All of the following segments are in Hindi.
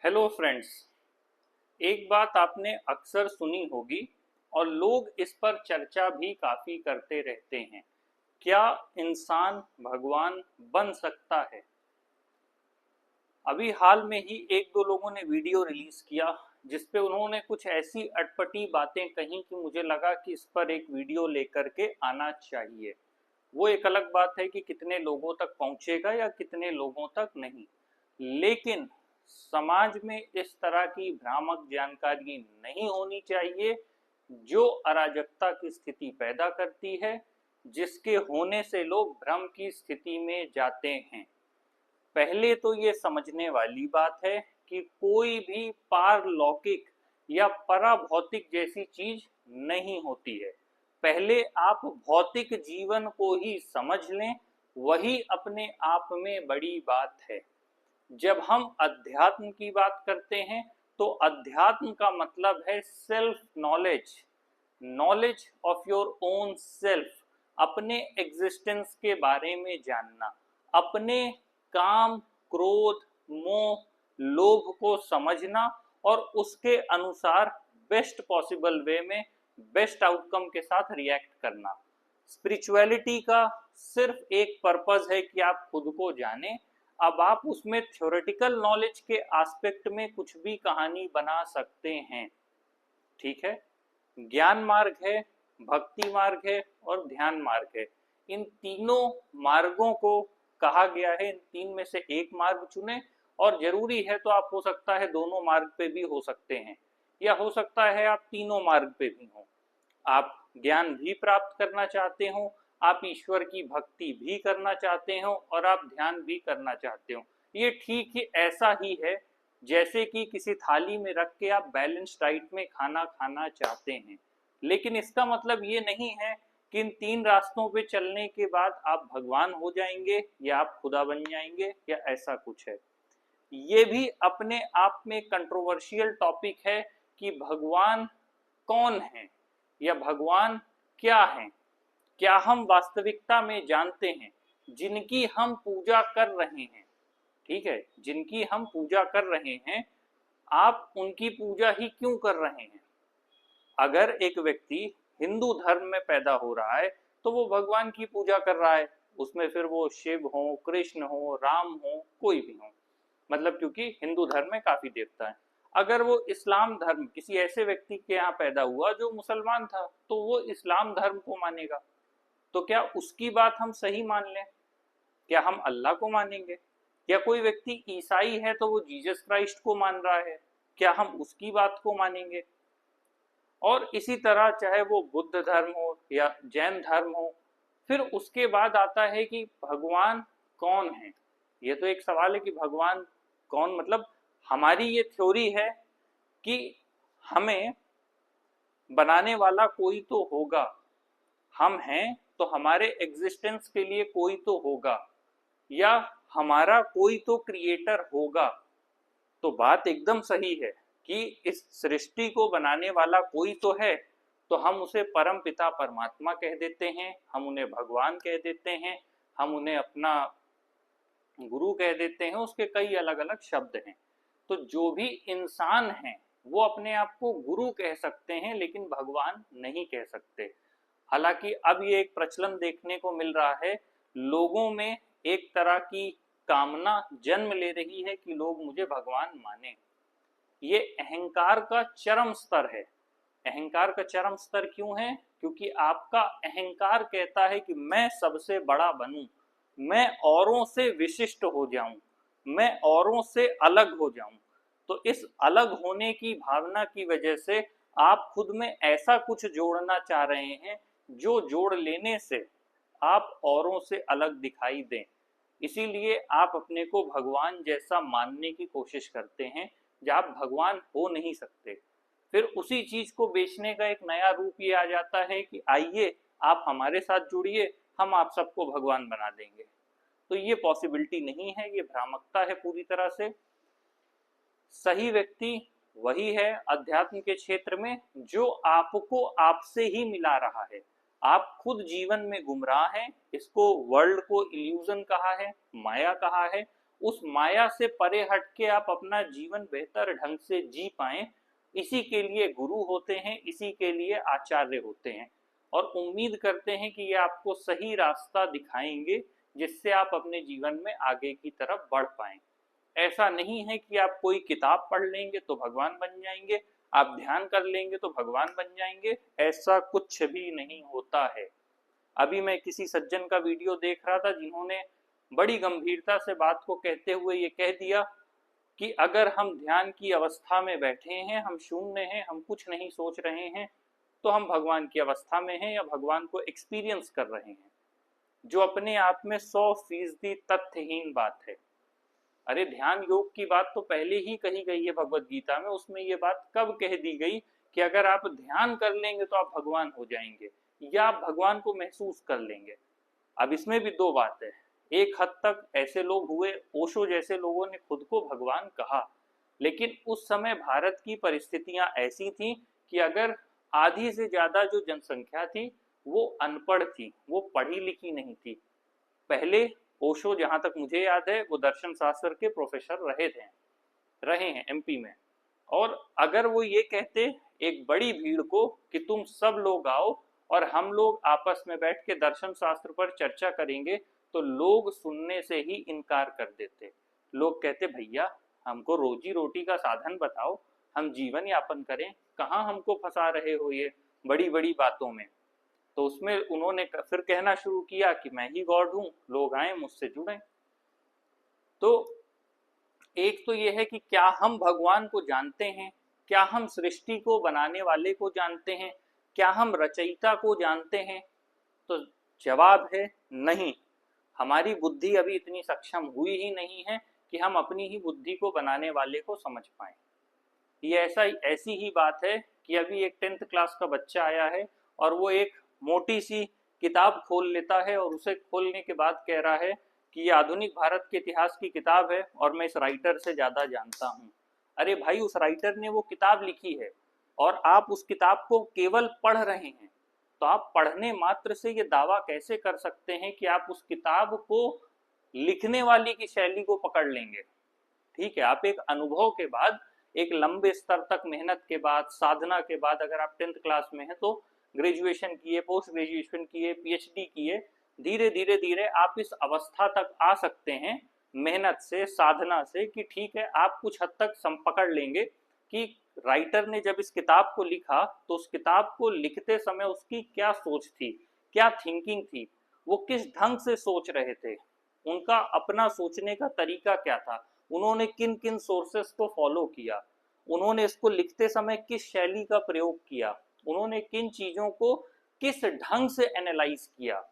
Hello friends. एक बात आपने अक्सर सुनी होगी और लोग इस पर चर्चा भी काफी करते रहते हैं। क्या इंसान भगवान बन सकता है? अभी हाल में ही एक दो लोगों ने वीडियो रिलीज किया जिसपे उन्होंने कुछ ऐसी अटपटी बातें कही कि मुझे लगा कि इस पर एक वीडियो लेकर के आना चाहिए। वो एक अलग बात है कि कितने लोगों तक पहुंचेगा या कितने लोगों तक नहीं, लेकिन समाज में इस तरह की भ्रामक जानकारी नहीं होनी चाहिए जो अराजकता की स्थिति पैदा करती है, जिसके होने से लोग भ्रम की स्थिति में जाते हैं। पहले तो ये समझने वाली बात है कि कोई भी पारलौकिक या पराभौतिक जैसी चीज नहीं होती है। पहले आप भौतिक जीवन को ही समझ लें, वही अपने आप में बड़ी बात है। जब हम अध्यात्म की बात करते हैं तो अध्यात्म का मतलब है self knowledge, knowledge of your own self, अपने एग्जिस्टेंस के बारे में जानना, अपने काम, क्रोध, मोह, लोभ को समझना और उसके अनुसार बेस्ट पॉसिबल वे में बेस्ट आउटकम के साथ रिएक्ट करना। स्पिरिचुअलिटी का सिर्फ एक पर्पस है कि आप खुद को जानें। अब आप उसमें थ्योरेटिकल नॉलेज के एस्पेक्ट में कुछ भी कहानी बना सकते हैं, ठीक है। ज्ञान मार्ग है, भक्ति मार्ग है और ध्यान मार्ग है। इन तीनों मार्गों को कहा गया है इन तीन में से एक मार्ग चुने, और जरूरी है तो आप हो सकता है दोनों मार्ग पे भी हो सकते हैं, या हो सकता है आप तीनों मार्ग पे भी हो। आप ज्ञान भी प्राप्त करना चाहते हो, आप ईश्वर की भक्ति भी करना चाहते हो और आप ध्यान भी करना चाहते हो। ये ठीक ही ऐसा ही है जैसे कि किसी थाली में रख के आप बैलेंस डाइट में खाना खाना चाहते हैं, लेकिन इसका मतलब ये नहीं है कि इन तीन रास्तों पे चलने के बाद आप भगवान हो जाएंगे या आप खुदा बन जाएंगे या ऐसा कुछ है। ये भी अपने आप में कंट्रोवर्शियल टॉपिक है कि भगवान कौन है या भगवान क्या है। क्या हम वास्तविकता में जानते हैं जिनकी हम पूजा कर रहे हैं, ठीक है, जिनकी हम पूजा कर रहे हैं, आप उनकी पूजा ही क्यों कर रहे हैं? अगर एक व्यक्ति हिंदू धर्म में पैदा हो रहा है तो वो भगवान की पूजा कर रहा है, उसमें फिर वो शिव हो, कृष्ण हो, राम हो, कोई भी हो, मतलब क्योंकि हिंदू धर्म में काफी देवता है। अगर वो इस्लाम धर्म किसी ऐसे व्यक्ति के यहाँ पैदा हुआ जो मुसलमान था तो वो इस्लाम धर्म को मानेगा। तो क्या उसकी बात हम सही मान लें? क्या हम अल्लाह को मानेंगे? या कोई व्यक्ति ईसाई है तो वो जीसस क्राइस्ट को मान रहा है, क्या हम उसकी बात को मानेंगे? और इसी तरह चाहे वो बुद्ध धर्म हो या जैन धर्म हो। फिर उसके बाद आता है कि भगवान कौन है। ये तो एक सवाल है कि भगवान कौन, मतलब हमारी ये थ्योरी है कि हमें बनाने वाला कोई तो होगा, हम हैं तो हमारे एग्जिस्टेंस के लिए कोई तो होगा, या हमारा कोई तो क्रिएटर होगा। तो बात एकदम सही है कि इस सृष्टि को बनाने वाला कोई तो है, तो हम उसे परम पिता परमात्मा कह देते हैं, हम उन्हें भगवान कह देते हैं, हम उन्हें अपना गुरु कह देते हैं, उसके कई अलग अलग शब्द हैं। तो जो भी इंसान है वो अपने आप को गुरु कह सकते हैं लेकिन भगवान नहीं कह सकते। हालांकि अब ये एक प्रचलन देखने को मिल रहा है, लोगों में एक तरह की कामना जन्म ले रही है कि लोग मुझे भगवान माने। ये अहंकार का चरम स्तर है। अहंकार का चरम स्तर क्यों है? क्योंकि आपका अहंकार कहता है कि मैं सबसे बड़ा बनूं, मैं औरों से विशिष्ट हो जाऊं, मैं औरों से अलग हो जाऊं। तो इस अलग होने की भावना की वजह से आप खुद में ऐसा कुछ जोड़ना चाह रहे हैं जो जोड़ लेने से आप औरों से अलग दिखाई दें। इसीलिए आप अपने को भगवान जैसा मानने की कोशिश करते हैं जब आप भगवान हो नहीं सकते। फिर उसी चीज को बेचने का एक नया रूप ये आ जाता है कि आइए आप हमारे साथ जुड़िए, हम आप सबको भगवान बना देंगे। तो ये पॉसिबिलिटी नहीं है, ये भ्रामकता है पूरी तरह से। सही व्यक्ति वही है अध्यात्म के क्षेत्र में जो आपको आपसे ही मिला रहा है। आप खुद जीवन में गुमराह हैं, इसको वर्ल्ड को इल्यूजन कहा है, माया कहा है, उस माया से परे हट के आप अपना जीवन बेहतर ढंग से जी पाएं, इसी के लिए गुरु होते हैं, इसी के लिए आचार्य होते हैं। और उम्मीद करते हैं कि ये आपको सही रास्ता दिखाएंगे जिससे आप अपने जीवन में आगे की तरफ बढ़ पाएं। ऐसा नहीं है कि आप कोई किताब पढ़ लेंगे तो भगवान बन जाएंगे, आप ध्यान कर लेंगे तो भगवान बन जाएंगे, ऐसा कुछ भी नहीं होता है। अभी मैं किसी सज्जन का वीडियो देख रहा था जिन्होंने बड़ी गंभीरता से बात को कहते हुए ये कह दिया कि अगर हम ध्यान की अवस्था में बैठे हैं, हम शून्य हैं, हम कुछ नहीं सोच रहे हैं, तो हम भगवान की अवस्था में हैं या भगवान को एक्सपीरियंस कर रहे हैं, जो अपने आप में 100% तथ्यहीन बात है। अरे ध्यान योग की बात तो पहले ही कही गई है भगवत गीता में, उसमें ये बात कब कह दी गई कि अगर आप ध्यान कर लेंगे तो आप भगवान हो जाएंगे या आप भगवान को महसूस कर लेंगे। अब इसमें भी दो बात है, एक हद तक ऐसे लोग हुए, ओशो जैसे लोगों ने खुद को भगवान कहा, लेकिन उस समय भारत की परिस्थितियां ऐसी थी कि अगर आधी से ज्यादा जो जनसंख्या थी वो अनपढ़ थी, वो पढ़ी लिखी नहीं थी। पहले ओशो, जहां तक मुझे याद है, वो दर्शन शास्त्र के प्रोफेसर रहे हैं एमपी में। और अगर वो ये कहते एक बड़ी भीड़ को कि तुम सब लोग आओ और हम लोग आपस में बैठ के दर्शन शास्त्र पर चर्चा करेंगे, तो लोग सुनने से ही इनकार कर देते। लोग कहते भैया हमको रोजी रोटी का साधन बताओ, हम जीवन यापन करें, कहाँ हमको फंसा रहे हो ये बड़ी बड़ी बातों में। तो उसमें उन्होंने फिर कहना शुरू किया कि मैं ही गॉड हूं, लोग आए मुझसे जुड़े। तो एक तो यह है कि क्या हम भगवान को जानते हैं, क्या हम सृष्टि को बनाने वाले को जानते हैं, क्या हम रचयिता को जानते हैं? तो जवाब है नहीं। हमारी बुद्धि अभी इतनी सक्षम हुई ही नहीं है कि हम अपनी ही बुद्धि को बनाने वाले को समझ पाए। ये ऐसी ही बात है कि अभी एक 10th क्लास का बच्चा आया है और वो एक मोटी सी किताब खोल लेता है और उसे खोलने के बाद कह रहा है कि ये आधुनिक भारत के इतिहास की किताब है और मैं इस राइटर से ज्यादा जानता हूँ। अरे भाई, उस राइटर ने वो किताब लिखी है और आप उस किताब को केवल पढ़ रहे हैं, तो आप पढ़ने मात्र से ये दावा कैसे कर सकते हैं कि आप उस किताब को लिखने वाली की शैली को पकड़ लेंगे? ठीक है, आप एक अनुभव के बाद, एक लंबे स्तर तक मेहनत के बाद, साधना के बाद, अगर आप 10th क्लास में हैं तो ग्रेजुएशन किए, पोस्ट ग्रेजुएशन किए, पीएचडी किए, धीरे धीरे धीरे आप इस अवस्था तक आ सकते हैं मेहनत से, साधना से, कि ठीक है आप कुछ हद तक पकड़ लेंगे कि राइटर ने जब इस किताब को लिखा तो उस किताब को लिखते समय उसकी क्या सोच थी, क्या थिंकिंग थी, वो किस ढंग से सोच रहे थे, उनका अपना सोचने का तरीका क्या था, उन्होंने किन किन सोर्सेस को फॉलो किया, उन्होंने इसको लिखते समय किस शैली का प्रयोग किया, उन्होंने किन चीजों को किस ढंग से एनालाइज किया।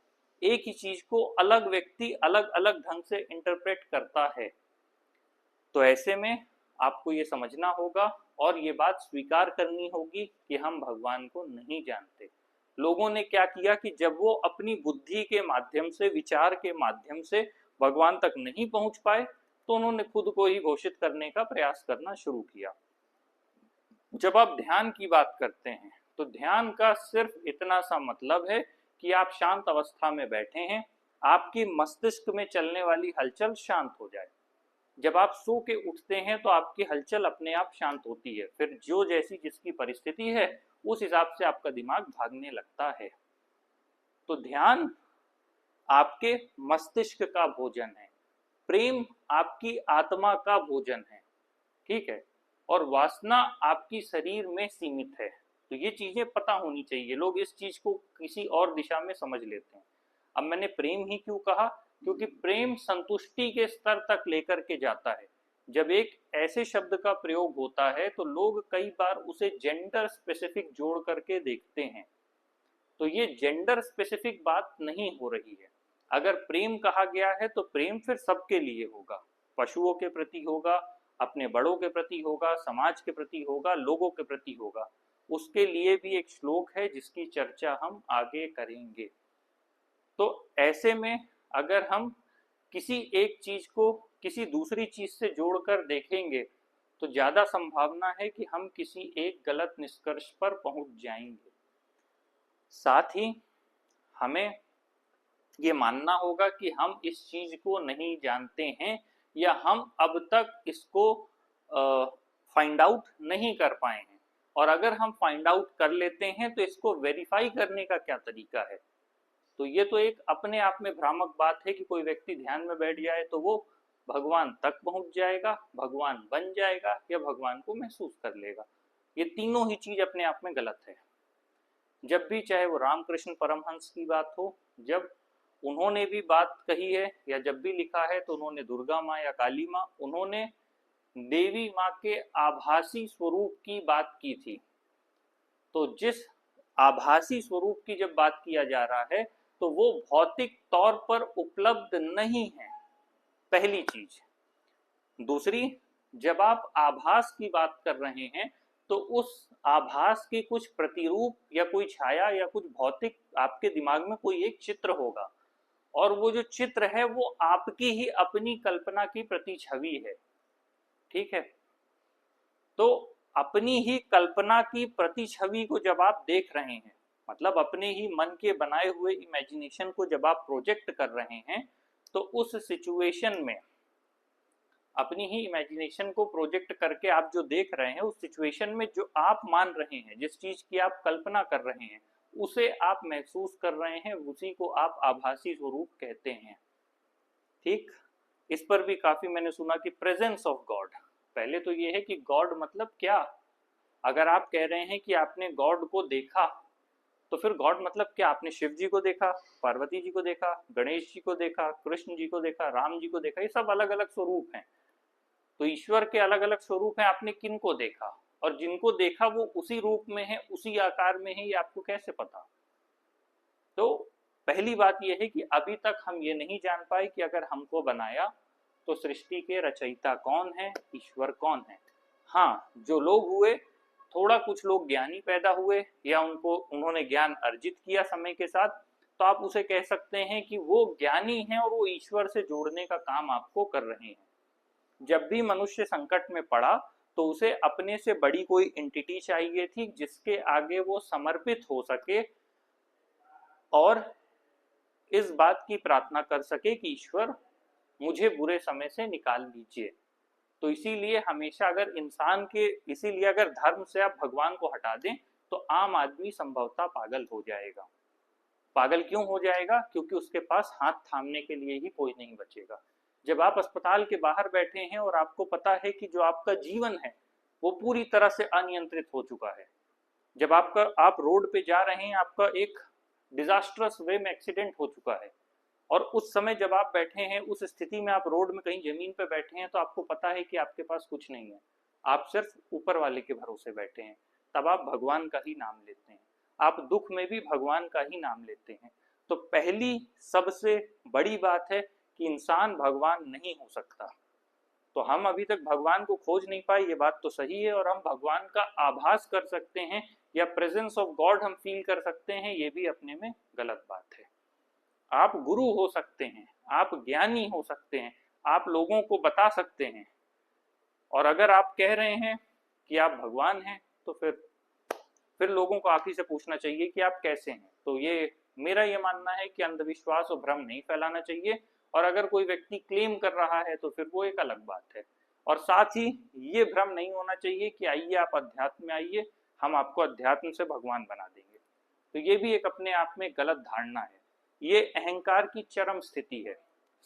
एक ही चीज को अलग व्यक्ति अलग अलग ढंग से इंटरप्रेट करता है। तो ऐसे में आपको ये समझना होगा और ये बात स्वीकार करनी होगी कि हम भगवान को नहीं जानते। लोगों ने क्या किया कि जब वो अपनी बुद्धि के माध्यम से, विचार के माध्यम से भगवान तक नहीं पहुंच पाए, तो उन्होंने खुद को ही घोषित करने का प्रयास करना शुरू किया। जब आप ध्यान की बात करते हैं तो ध्यान का सिर्फ इतना सा मतलब है कि आप शांत अवस्था में बैठे हैं, आपकी मस्तिष्क में चलने वाली हलचल शांत हो जाए। जब आप सो के उठते हैं तो आपकी हलचल अपने आप शांत होती है, फिर जो जैसी जिसकी परिस्थिति है उस हिसाब से आपका दिमाग भागने लगता है। तो ध्यान आपके मस्तिष्क का भोजन है, प्रेम आपकी आत्मा का भोजन है, ठीक है, और वासना आपकी शरीर में सीमित है। तो ये चीजें पता होनी चाहिए, लोग इस चीज को किसी और दिशा में समझ लेते हैं। अब मैंने प्रेम ही क्यों कहा, क्योंकि प्रेम संतुष्टि के स्तर तक लेकर के जाता है। जब एक ऐसे शब्द का प्रयोग होता है तो लोग कई बार उसे जेंडर स्पेसिफिक जोड़ करके देखते हैं, तो ये जेंडर स्पेसिफिक बात नहीं हो रही है। अगर प्रेम कहा गया है तो प्रेम फिर सबके लिए होगा, पशुओं के प्रति होगा, अपने बड़ों के प्रति होगा, समाज के प्रति होगा, लोगों के प्रति होगा। उसके लिए भी एक श्लोक है जिसकी चर्चा हम आगे करेंगे। तो ऐसे में अगर हम किसी एक चीज को किसी दूसरी चीज से जोड़कर देखेंगे तो ज्यादा संभावना है कि हम किसी एक गलत निष्कर्ष पर पहुंच जाएंगे। साथ ही हमें ये मानना होगा कि हम इस चीज को नहीं जानते हैं या हम अब तक इसको फाइंड आउट नहीं कर पाए हैं, और अगर हम फाइंड आउट कर लेते हैं तो इसको वेरीफाई करने का क्या तरीका है। तो ये तो एक अपने आप में भ्रामक बात है कि कोई व्यक्ति ध्यान में बैठ जाए तो वो भगवान तक पहुंच जाएगा, भगवान बन जाएगा, या भगवान को महसूस कर लेगा। ये तीनों ही चीज अपने आप में गलत है। जब भी, चाहे वो रामकृष्ण परमहंस की बात हो, जब उन्होंने भी बात कही है या जब भी लिखा है तो उन्होंने दुर्गा माँ या काली माँ, उन्होंने देवी माँ के आभासी स्वरूप की बात की थी। तो जिस आभासी स्वरूप की जब बात किया जा रहा है तो वो भौतिक तौर पर उपलब्ध नहीं है, पहली चीज। दूसरी, जब आप आभास की बात कर रहे हैं तो उस आभास की कुछ प्रतिरूप या कोई छाया या कुछ भौतिक आपके दिमाग में कोई एक चित्र होगा, और वो जो चित्र है वो आपकी ही अपनी कल्पना की प्रतिछवि है। ठीक है, तो अपनी ही कल्पना की प्रतिछवि को जब आप देख रहे हैं, मतलब अपने ही मन के बनाए हुए इमेजिनेशन को जब आप प्रोजेक्ट कर रहे हैं, तो उस सिचुएशन में अपनी ही इमेजिनेशन को प्रोजेक्ट करके आप जो देख रहे हैं, उस सिचुएशन में जो आप मान रहे हैं, जिस चीज की आप कल्पना कर रहे हैं, उसे आप महसूस कर रहे हैं, उसी को आप आभासी स्वरूप कहते हैं। ठीक, इस पर भी काफी मैंने सुना कि प्रेजेंस ऑफ गॉड। पहले तो ये है कि गॉड मतलब क्या। अगर आप कह रहे हैं कि आपने गॉड को देखा, तो फिर गॉड मतलब क्या। आपने शिव जी को देखा, पार्वती जी को देखा, गणेश जी को देखा, कृष्ण जी को देखा, राम जी को देखा, ये सब अलग अलग स्वरूप हैं। तो ईश्वर के अलग अलग स्वरूप हैं, आपने किन को देखा, और जिनको देखा वो उसी रूप में है, उसी आकार में है, ये आपको कैसे पता। तो पहली बात यह है कि अभी तक हम ये नहीं जान पाए कि अगर हमको बनाया तो सृष्टि के रचयिता कौन है, ईश्वर कौन है। हाँ, जो लोग हुए, थोड़ा कुछ लोग ज्ञानी पैदा हुए या उन्होंने ज्ञान अर्जित किया समय के साथ, तो आप उसे कह सकते हैं कि वो ज्ञानी हैं और वो ईश्वर से जोड़ने का काम आपको कर रहे हैं। जब भी मनुष्य संकट में पड़ा तो उसे अपने से बड़ी कोई एंटिटी चाहिए थी जिसके आगे वो समर्पित हो सके और इस बात की प्रार्थना कर सके कि ईश्वर मुझे बुरे समय से निकाल लीजिए। तो इसीलिए हमेशा अगर धर्म से आप भगवान को हटा दें तो आम आदमी संभवतः पागल हो जाएगा। पागल क्यों हो जाएगा? क्योंकि उसके पास हाथ थामने के लिए ही कोई नहीं बचेगा। जब आप अस्पताल के बाहर बैठे हैं और आपको पता है कि जो आपका जीवन है वो पूरी तरह से अनियंत्रित हो चुका है, जब आप रोड पे जा रहे हैं, आपका एक डिजास्ट्रस वे में एक्सीडेंट हो चुका है, और उस समय जब आप बैठे हैं, उस स्थिति में आप रोड में कहीं जमीन पे बैठे हैं, तो आपको पता है कि आपके पास कुछ नहीं है, आप सिर्फ ऊपर वाले के भरोसे बैठे हैं, तब आप भगवान का ही नाम लेते हैं। आप दुख में भी भगवान का ही नाम लेते हैं। तो पहली सबसे बड़ी बात है कि इंसान भगवान नहीं हो सकता। तो हम अभी तक भगवान को खोज नहीं पाए, ये बात तो सही है, और हम भगवान का आभास कर सकते हैं या प्रेजेंस ऑफ गॉड हम फील कर सकते हैं, ये भी अपने में गलत बात है। आप गुरु हो सकते हैं, आप ज्ञानी हो सकते हैं, आप लोगों को बता सकते हैं, और अगर आप कह रहे हैं कि आप भगवान हैं तो फिर लोगों को आप ही से पूछना चाहिए कि आप कैसे हैं। तो मेरा ये मानना है कि अंधविश्वास और भ्रम नहीं फैलाना चाहिए, और अगर कोई व्यक्ति क्लेम कर रहा है तो फिर वो एक अलग बात है। और साथ ही ये भ्रम नहीं होना चाहिए कि आइए आप अध्यात्म में आइए, हम आपको अध्यात्म से भगवान बना देंगे। तो ये भी एक अपने आप में गलत धारणा है, ये अहंकार की चरम स्थिति है।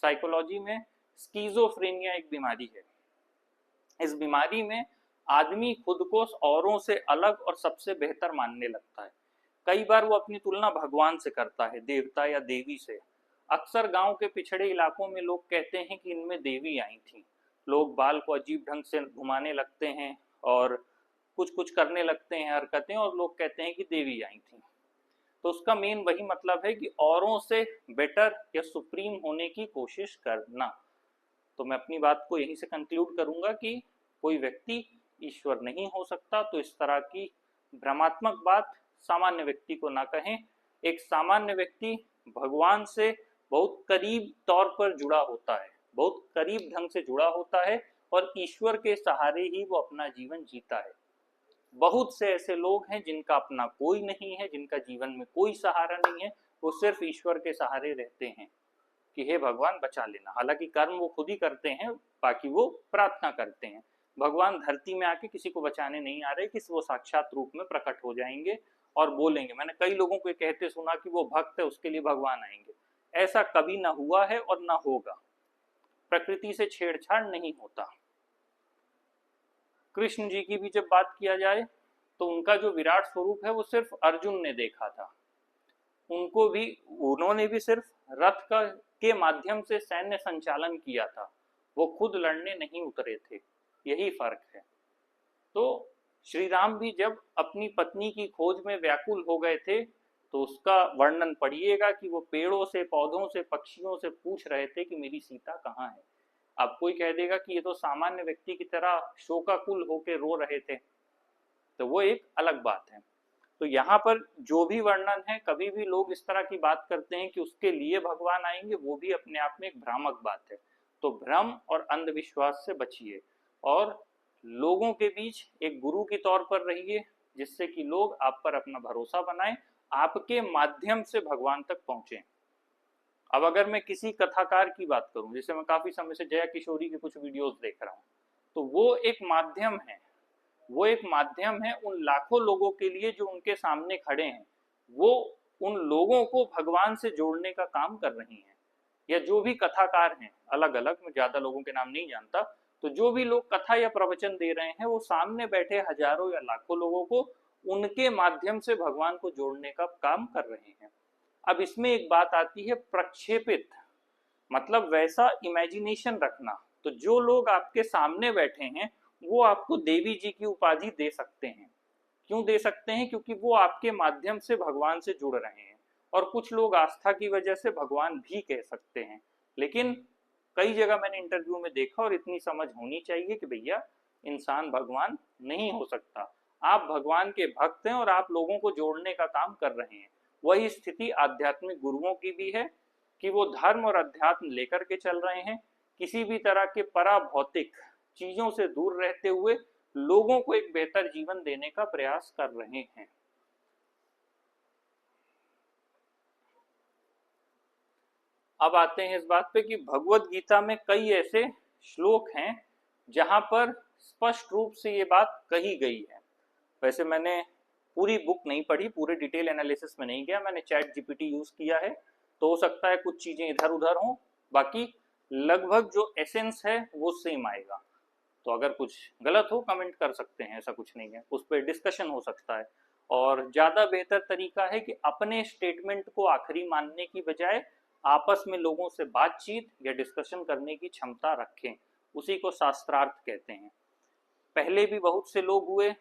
साइकोलॉजी में स्कीजोफ्रेनिया एक बीमारी है। इस बीमारी में आदमी खुद को औरों से अलग और सबसे बेहतर मानने लगता है। कई बार वो अपनी तुलना भगवान से करता है, देवता या देवी से। अक्सर गांव के पिछड़े इलाकों में लोग कहते हैं कि इनमें देवी आई थी। लोग बाल को अजीब ढंग से घुमाने लगते हैं और कुछ कुछ करने लगते हैं हरकतें, और लोग कहते हैं कि देवी आई थी। तो उसका मेन वही मतलब है कि औरों से बेटर या सुप्रीम होने की कोशिश करना। तो मैं अपनी बात को यहीं से कंक्लूड करूंगा कि कोई व्यक्ति ईश्वर नहीं हो सकता। तो इस तरह की भ्रमात्मक बात सामान्य व्यक्ति को ना कहें। एक सामान्य व्यक्ति भगवान से बहुत करीब तौर पर जुड़ा होता है, बहुत करीब ढंग से जुड़ा होता है, और ईश्वर के सहारे ही वो अपना जीवन जीता है। बहुत से ऐसे लोग हैं जिनका अपना कोई नहीं है, जिनका जीवन में कोई सहारा नहीं है, वो सिर्फ ईश्वर के सहारे रहते हैं। कि हे भगवान बचा लेना। हालांकि कर्म वो खुद ही करते हैं, बाकी वो प्रार्थना करते हैं। भगवान धरती में आके किसी को बचाने नहीं आ रहे कि वो साक्षात रूप में प्रकट हो जाएंगे और बोलेंगे। मैंने कई लोगों को कहते सुना कि वो भक्त है उसके लिए भगवान आएंगे। ऐसा कभी ना हुआ है और ना होगा। प्रकृति से छेड़छाड़ नहीं होता। कृष्ण जी की भी जब बात किया जाए तो उनका जो विराट स्वरूप है वो सिर्फ अर्जुन ने देखा था। उनको भी, उन्होंने भी सिर्फ रथ का के माध्यम से सैन्य संचालन किया था, वो खुद लड़ने नहीं उतरे थे। यही फर्क है। तो श्री राम भी जब अपनी पत्नी की खोज में व्याकुल हो गए थे तो उसका वर्णन पढ़िएगा कि वो पेड़ों से, पौधों से, पक्षियों से पूछ रहे थे कि मेरी सीता कहाँ है। अब कोई कह देगा कि ये तो सामान्य व्यक्ति की तरह शोकाकुल होकर रो रहे थे, तो वो एक अलग बात है। तो यहाँ पर जो भी वर्णन है, कभी भी लोग इस तरह की बात करते हैं कि उसके लिए भगवान आएंगे, वो भी अपने आप में एक भ्रामक बात है। तो भ्रम और अंधविश्वास से बचिए और लोगों के बीच एक गुरु के तौर पर रहिए, जिससे कि लोग आप पर अपना भरोसा बनाएं, आपके माध्यम से भगवान तक पहुंचे। अब अगर मैं किसी कथाकार की बात करूं, जैसे मैं काफी समय से जया किशोरी के कुछ वीडियोस देख रहा हूं, तो वो एक माध्यम है, वो एक माध्यम है उन लाखों लोगों के लिए जो उनके सामने खड़े हैं। वो उन लोगों को भगवान से जोड़ने का काम कर रही हैं। या जो भी कथाकार हैं, अलग अलग, मैं ज्यादा लोगों के नाम नहीं जानता, तो जो भी लोग कथा या प्रवचन दे रहे हैं वो सामने बैठे हजारों या लाखों लोगों को उनके माध्यम से भगवान को जोड़ने का काम कर रहे हैं। अब इसमें एक बात आती है प्रक्षेपित, मतलब वैसा इमेजिनेशन रखना। तो जो लोग आपके सामने बैठे हैं वो आपको देवी जी की उपाधि दे सकते हैं। क्यों दे सकते हैं? क्योंकि वो आपके माध्यम से भगवान से जुड़ रहे हैं। और कुछ लोग आस्था की वजह से भगवान भी कह सकते हैं। लेकिन कई जगह मैंने इंटरव्यू में देखा, और इतनी समझ होनी चाहिए कि भैया इंसान भगवान नहीं हो सकता। आप भगवान के भक्त हैं और आप लोगों को जोड़ने का काम कर रहे हैं। वही स्थिति आध्यात्मिक गुरुओं की भी है कि वो धर्म और अध्यात्म लेकर के चल रहे हैं, किसी भी तरह के पराभौतिक चीजों से दूर रहते हुए लोगों को एक बेहतर जीवन देने का प्रयास कर रहे हैं। अब आते हैं इस बात पे कि भगवत गीता में कई ऐसे श्लोक हैं जहां पर स्पष्ट रूप से ये बात कही गई है। वैसे मैंने पूरी बुक नहीं पढ़ी, पूरे डिटेल एनालिसिस में नहीं गया, मैंने चैट जीपीटी यूज किया है, तो हो सकता है कुछ चीजें इधर उधर हों, बाकी लगभग जो एसेंस है वो सेम आएगा। तो अगर कुछ गलत हो कमेंट कर सकते हैं, ऐसा कुछ नहीं है, उस पर डिस्कशन हो सकता है। और ज़्यादा बेहतर तरीका है कि अपने स्टेटमेंट को आखिरी मानने की बजाय आपस में लोगों से बातचीत या डिस्कशन करने की क्षमता रखें, उसी को शास्त्रार्थ कहते हैं। पहले भी बहुत से लोग हुए,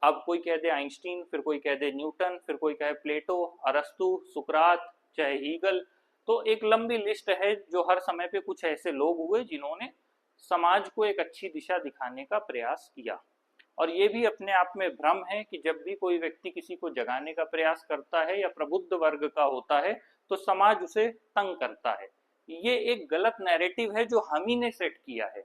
अब कोई कह दे आइंस्टीन, फिर कोई कह दे न्यूटन, फिर कोई कहे प्लेटो, अरस्तु, सुकरात, चाहे हीगल, तो एक लंबी लिस्ट है जो हर समय पे कुछ ऐसे लोग हुए जिन्होंने समाज को एक अच्छी दिशा दिखाने का प्रयास किया। और ये भी अपने आप में भ्रम है कि जब भी कोई व्यक्ति किसी को जगाने का प्रयास करता है या प्रबुद्ध वर्ग का होता है तो समाज उसे तंग करता है। ये एक गलत नैरेटिव है जो हम ही ने सेट किया है।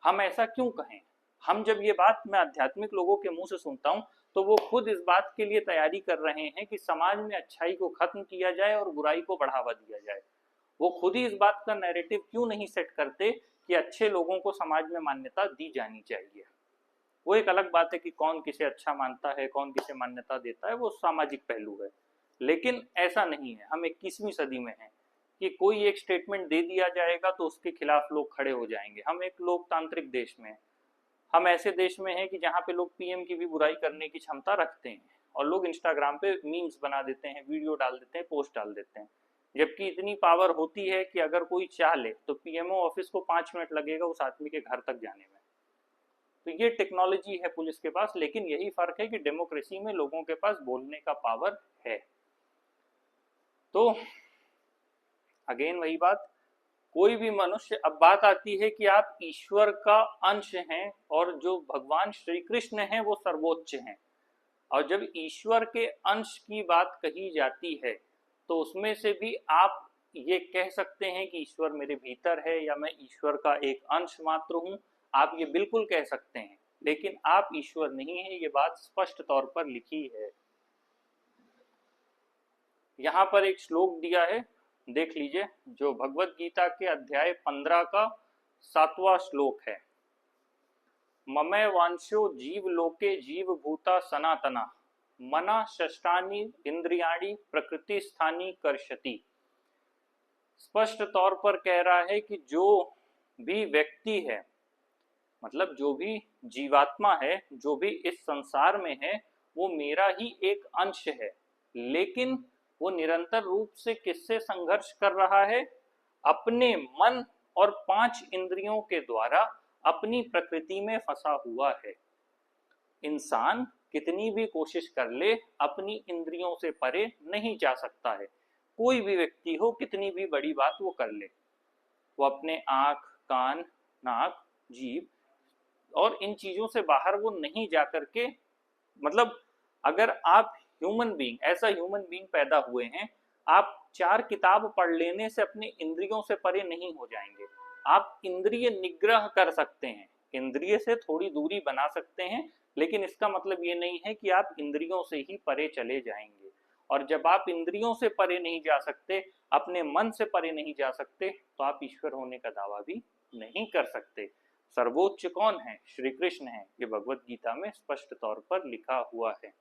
हम ऐसा क्यों कहें? हम जब ये बात मैं आध्यात्मिक लोगों के मुंह से सुनता हूं तो वो खुद इस बात के लिए तैयारी कर रहे हैं कि समाज में अच्छाई को खत्म किया जाए और बुराई को बढ़ावा दिया जाए। वो खुद ही इस बात का नैरेटिव क्यों नहीं सेट करते कि अच्छे लोगों को समाज में मान्यता दी जानी चाहिए। वो एक अलग बात है कि कौन किसे अच्छा मानता है, कौन किसे मान्यता देता है, वो सामाजिक पहलू है। लेकिन ऐसा नहीं है, हम 21वीं सदी में हैं कि कोई एक स्टेटमेंट दे दिया जाएगा तो उसके खिलाफ लोग खड़े हो जाएंगे। हम एक लोकतांत्रिक देश में, हम ऐसे देश में हैं कि जहाँ पे लोग पीएम की भी बुराई करने की क्षमता रखते हैं और लोग इंस्टाग्राम पे मीम्स बना देते हैं, वीडियो डाल देते हैं, पोस्ट डाल देते हैं। जबकि इतनी पावर होती है कि अगर कोई चाह ले तो पीएमओ ऑफिस को 5 मिनट लगेगा उस आदमी के घर तक जाने में। तो ये टेक्नोलॉजी है पुलिस के पास, लेकिन यही फर्क है कि डेमोक्रेसी में लोगों के पास बोलने का पावर है। तो अगेन वही बात, कोई भी मनुष्य, अब बात आती है कि आप ईश्वर का अंश हैं और जो भगवान श्री कृष्ण हैं वो सर्वोच्च हैं। और जब ईश्वर के अंश की बात कही जाती है तो उसमें से भी आप ये कह सकते हैं कि ईश्वर मेरे भीतर है या मैं ईश्वर का एक अंश मात्र हूं, आप ये बिल्कुल कह सकते हैं, लेकिन आप ईश्वर नहीं है, ये बात स्पष्ट तौर पर लिखी है। यहां पर एक श्लोक दिया है देख लीजिए, जो भगवत गीता के अध्याय 15 का 7वां श्लोक है, ममय वांशो जीव लोके जीव भूता सनातना मना षष्ठानि इंद्रियाणि प्रकृति स्थानी कर्षति। स्पष्ट तौर पर कह रहा है कि जो भी व्यक्ति है, मतलब जो भी जीवात्मा है, जो भी इस संसार में है, वो मेरा ही एक अंश है, लेकिन वो निरंतर रूप से किससे संघर्ष कर रहा है? अपने मन और 5 इंद्रियों के द्वारा अपनी प्रकृति में फंसा हुआ है। इंसान कितनी भी कोशिश कर ले, अपनी इंद्रियों से परे नहीं जा सकता है। कोई भी व्यक्ति हो, कितनी भी बड़ी बात वो कर ले, वो अपने आंख, कान, नाक, जीभ और इन चीजों से बाहर वो नहीं जा करके, मतलब अगर आप ह्यूमन बीइंग, ऐसा ह्यूमन बीइंग पैदा हुए हैं, आप 4 किताब पढ़ लेने से अपने इंद्रियों से परे नहीं हो जाएंगे। आप इंद्रिय निग्रह कर सकते हैं, इंद्रिय से थोड़ी दूरी बना सकते हैं, लेकिन इसका मतलब ये नहीं है कि आप इंद्रियों से ही परे चले जाएंगे। और जब आप इंद्रियों से परे नहीं जा सकते, अपने मन से परे नहीं जा सकते, तो आप ईश्वर होने का दावा भी नहीं कर सकते। सर्वोच्च कौन है? श्री कृष्ण है। ये भगवत गीता में स्पष्ट तौर पर लिखा हुआ है।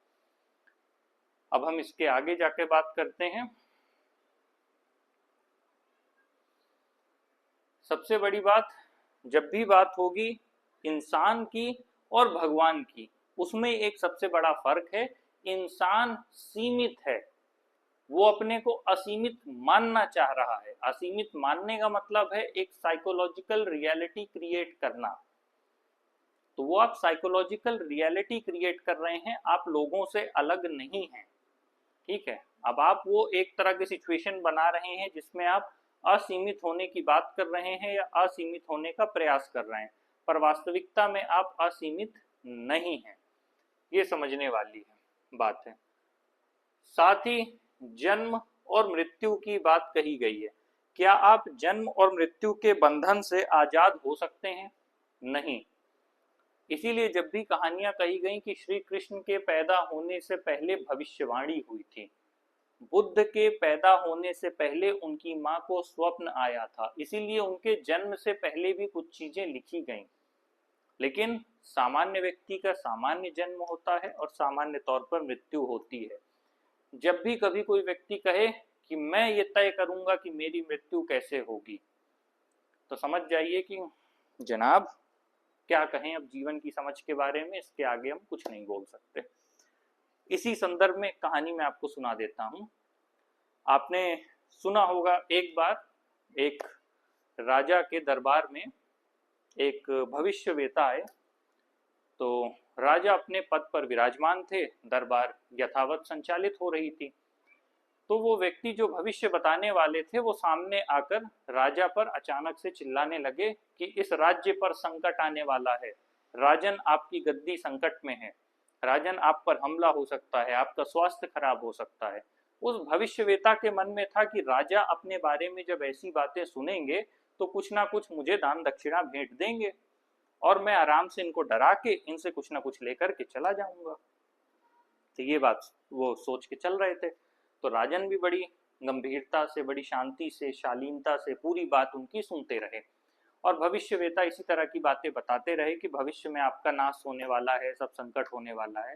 अब हम इसके आगे जाके बात करते हैं। सबसे बड़ी बात, जब भी बात होगी इंसान की और भगवान की, उसमें एक सबसे बड़ा फर्क है। इंसान सीमित है, वो अपने को असीमित मानना चाह रहा है। असीमित मानने का मतलब है एक साइकोलॉजिकल रियलिटी क्रिएट करना। तो वो आप साइकोलॉजिकल रियलिटी क्रिएट कर रहे हैं, आप लोगों से अलग नहीं हैं, ठीक है। अब आप वो एक तरह की सिचुएशन बना रहे हैं जिसमें आप असीमित होने की बात कर रहे हैं या असीमित होने का प्रयास कर रहे हैं, पर वास्तविकता में आप असीमित नहीं हैं। ये समझने वाली है बात है। साथ ही जन्म और मृत्यु की बात कही गई है। क्या आप जन्म और मृत्यु के बंधन से आजाद हो सकते हैं? नहीं। इसीलिए जब भी कहानियां कही गई कि श्री कृष्ण के पैदा होने से पहले भविष्यवाणी हुई थी, बुद्ध के पैदा होने से पहले उनकी मां को स्वप्न आया था, इसीलिए उनके जन्म से पहले भी कुछ चीजें लिखी गईं। लेकिन सामान्य व्यक्ति का सामान्य जन्म होता है और सामान्य तौर पर मृत्यु होती है। जब भी कभी कोई व्यक्ति कहे कि मैं ये तय करूंगा कि मेरी मृत्यु कैसे होगी, तो समझ जाइए कि जनाब क्या कहें अब जीवन की समझ के बारे में, इसके आगे हम कुछ नहीं बोल सकते। इसी संदर्भ में कहानी मैं आपको सुना देता हूं। आपने सुना होगा, एक बार एक राजा के दरबार में एक भविष्यवेता आए। तो राजा अपने पद पर विराजमान थे, दरबार यथावत संचालित हो रही थी। तो वो व्यक्ति जो भविष्य बताने वाले थे, वो सामने आकर राजा पर अचानक से चिल्लाने लगे कि इस राज्य पर संकट आने वाला है, राजन आपकी गद्दी संकट में है, राजन आप पर हमला हो सकता है, आपका स्वास्थ्य खराब हो सकता है। उस भविष्यवेता के मन में था कि राजा अपने बारे में जब ऐसी बातें सुनेंगे तो कुछ ना कुछ मुझे दान दक्षिणा भेंट देंगे और मैं आराम से इनको डरा के इनसे कुछ ना कुछ लेकर के चला जाऊंगा। तो ये बात वो सोच के चल रहे थे। तो राजन भी बड़ी गंभीरता से, बड़ी शांति से, शालीनता से पूरी बात उनकी सुनते रहे और भविष्यवेता इसी तरह की बातें बताते रहे कि भविष्य में आपका नाश होने वाला है, सब संकट होने वाला है।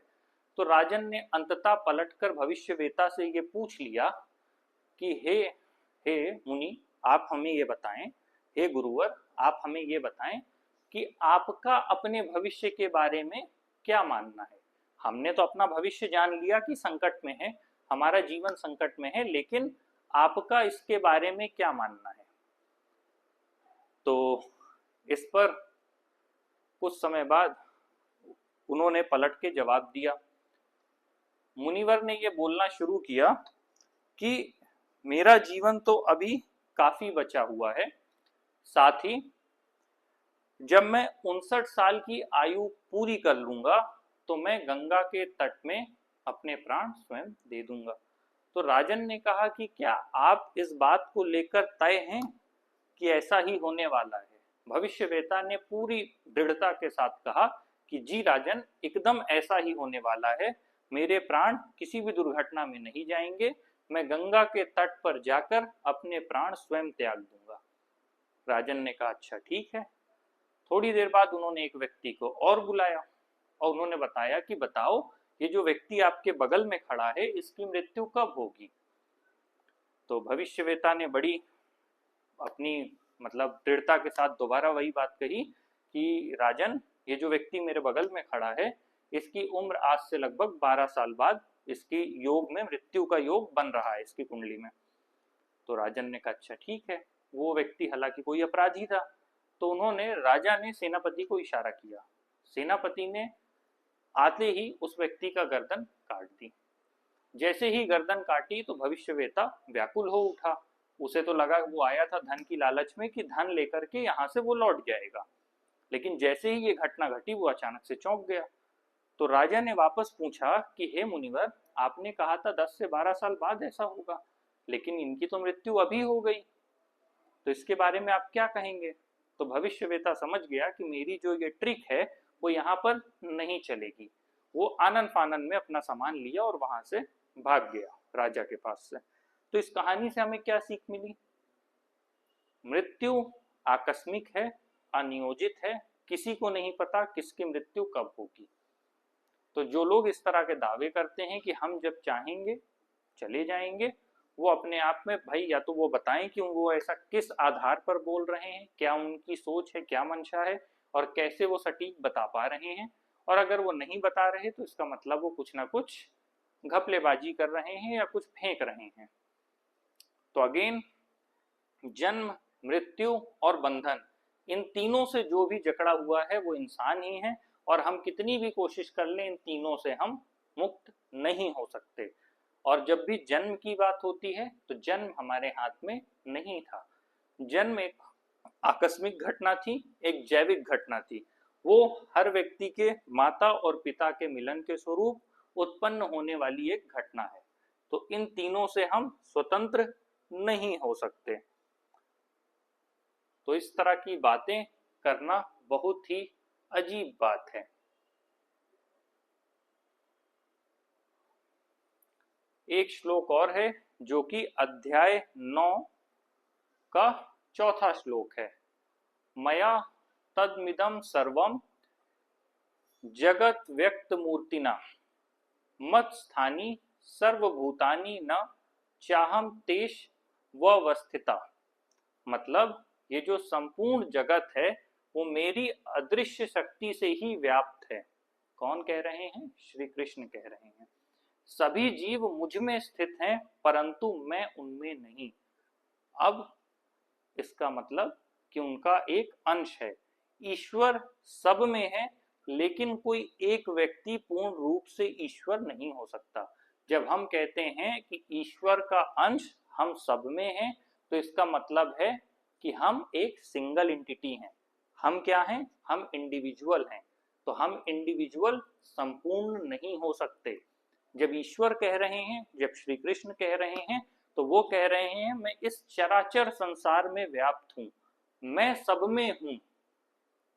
तो राजन ने अंततः पलटकर भविष्यवेता से ये पूछ लिया कि हे हे मुनि, आप हमें ये बताएं, हे गुरुवर आप हमें ये बताएं कि आपका अपने भविष्य के बारे में क्या मानना है। हमने तो अपना भविष्य जान लिया कि संकट में है, हमारा जीवन संकट में है, लेकिन आपका इसके बारे में क्या मानना है। तो इस पर कुछ समय बाद उन्होंने पलट के जवाब दिया। मुनिवर ने ये बोलना शुरू किया कि मेरा जीवन तो अभी काफी बचा हुआ है, साथ ही जब मैं 59 साल की आयु पूरी कर लूंगा तो मैं गंगा के तट में अपने प्राण स्वयं दे दूंगा। तो राजन ने कहा कि क्या आप इस बात को लेकर तय हैं कि ऐसा ही होने वाला है? भविष्यवेता ने पूरी दृढ़ता के साथ कहा कि जी राजन, एकदम ऐसा ही होने वाला है, मेरे प्राण किसी भी दुर्घटना में नहीं जाएंगे, मैं गंगा के तट पर जाकर अपने प्राण स्वयं त्याग दूंगा। राजन ने कहा अच्छा ठीक है। थोड़ी देर बाद उन्होंने एक व्यक्ति को और बुलाया और उन्होंने बताया कि बताओ, ये जो व्यक्ति आपके बगल में खड़ा है इसकी मृत्यु कब होगी। तो भविष्यवेता ने बड़ी अपनी मतलब दृढ़ता के साथ दोबारा वही बात कही कि राजन, ये जो व्यक्ति मेरे बगल में खड़ा है इसकी उम्र आज से लगभग 12 साल बाद इसकी योग में मृत्यु का योग बन रहा है इसकी कुंडली में। तो राजन ने कहा अच्छा ठीक है। वो व्यक्ति हालांकि कोई अपराधी था, तो उन्होंने राजा ने सेनापति को इशारा किया। सेनापति ने आते ही उस व्यक्ति का गर्दन काट दी। जैसे ही गर्दन काटी तो भविष्यवेता व्याकुल हो उठा। उसे तो लगा वो आया था धन की लालच में कि धन लेकर के यहाँ से वो लौट जाएगा, लेकिन जैसे ही ये घटना घटी वो अचानक से चौंक गया। तो राजा ने वापस पूछा कि हे मुनिवर, आपने कहा था 10 से 12 साल बाद ऐसा होगा, लेकिन इनकी तो मृत्यु अभी हो गई, तो इसके बारे में आप क्या कहेंगे। तो भविष्यवेता समझ गया कि मेरी जो ये ट्रिक है वो यहाँ पर नहीं चलेगी। वो आनन फानन में अपना सामान लिया और वहां से भाग गया राजा के पास से। तो इस कहानी से हमें क्या सीख मिली? मृत्यु आकस्मिक है, अनियोजित है, किसी को नहीं पता किसकी मृत्यु कब होगी। तो जो लोग इस तरह के दावे करते हैं कि हम जब चाहेंगे चले जाएंगे, वो अपने आप में भाई या तो वो बताएं कि वो ऐसा किस आधार पर बोल रहे हैं, क्या उनकी सोच है, क्या मंशा है, और कैसे वो सटीक बता पा रहे हैं। और अगर वो नहीं बता रहे तो इसका मतलब वो कुछ ना कुछ घपलेबाजी कर रहे हैं या कुछ फेंक रहे हैं। तो अगेन, जन्म, मृत्यु और बंधन, इन तीनों से जो भी जकड़ा हुआ है वो इंसान ही है, और हम कितनी भी कोशिश कर लें इन तीनों से हम मुक्त नहीं हो सकते। और जब भी जन्म की बात होती है तो जन्म हमारे हाथ में नहीं था। जन्म एक आकस्मिक घटना थी, एक जैविक घटना थी। वो हर व्यक्ति के माता और पिता के मिलन के स्वरूप उत्पन्न होने वाली एक घटना है। तो इन तीनों से हम स्वतंत्र नहीं हो सकते। तो इस तरह की बातें करना बहुत ही अजीब बात है। एक श्लोक और है जो कि अध्याय 9 का चौथा श्लोक है। मया तदमिदं सर्वम जगत व्यक्त मूर्तिना मत स्थानी सर्वभूतानि न चाहम तेष वस्थिता। मतलब ये जो संपूर्ण जगत है वो मेरी अदृश्य शक्ति से ही व्याप्त है। कौन कह रहे हैं? श्री कृष्ण कह रहे हैं। सभी जीव मुझ में स्थित हैं परंतु मैं उनमें नहीं। अब इसका मतलब कि उनका एक अंश है। ईश्वर सब में है, लेकिन कोई एक व्यक्ति पूर्ण रूप से ईश्वर नहीं हो सकता। जब हम कहते हैं कि ईश्वर का अंश हम सब में है, तो इसका मतलब है कि हम एक सिंगल एंटिटी हैं। हम क्या हैं? हम इंडिविजुअल हैं। तो हम इंडिविजुअल संपूर्ण नहीं हो सकते। जब ईश्वर कह रहे हैं, जब श्री कृष्ण कह रहे हैं, तो वो कह रहे हैं मैं इस चराचर संसार में व्याप्त हूं, मैं सब में हूं,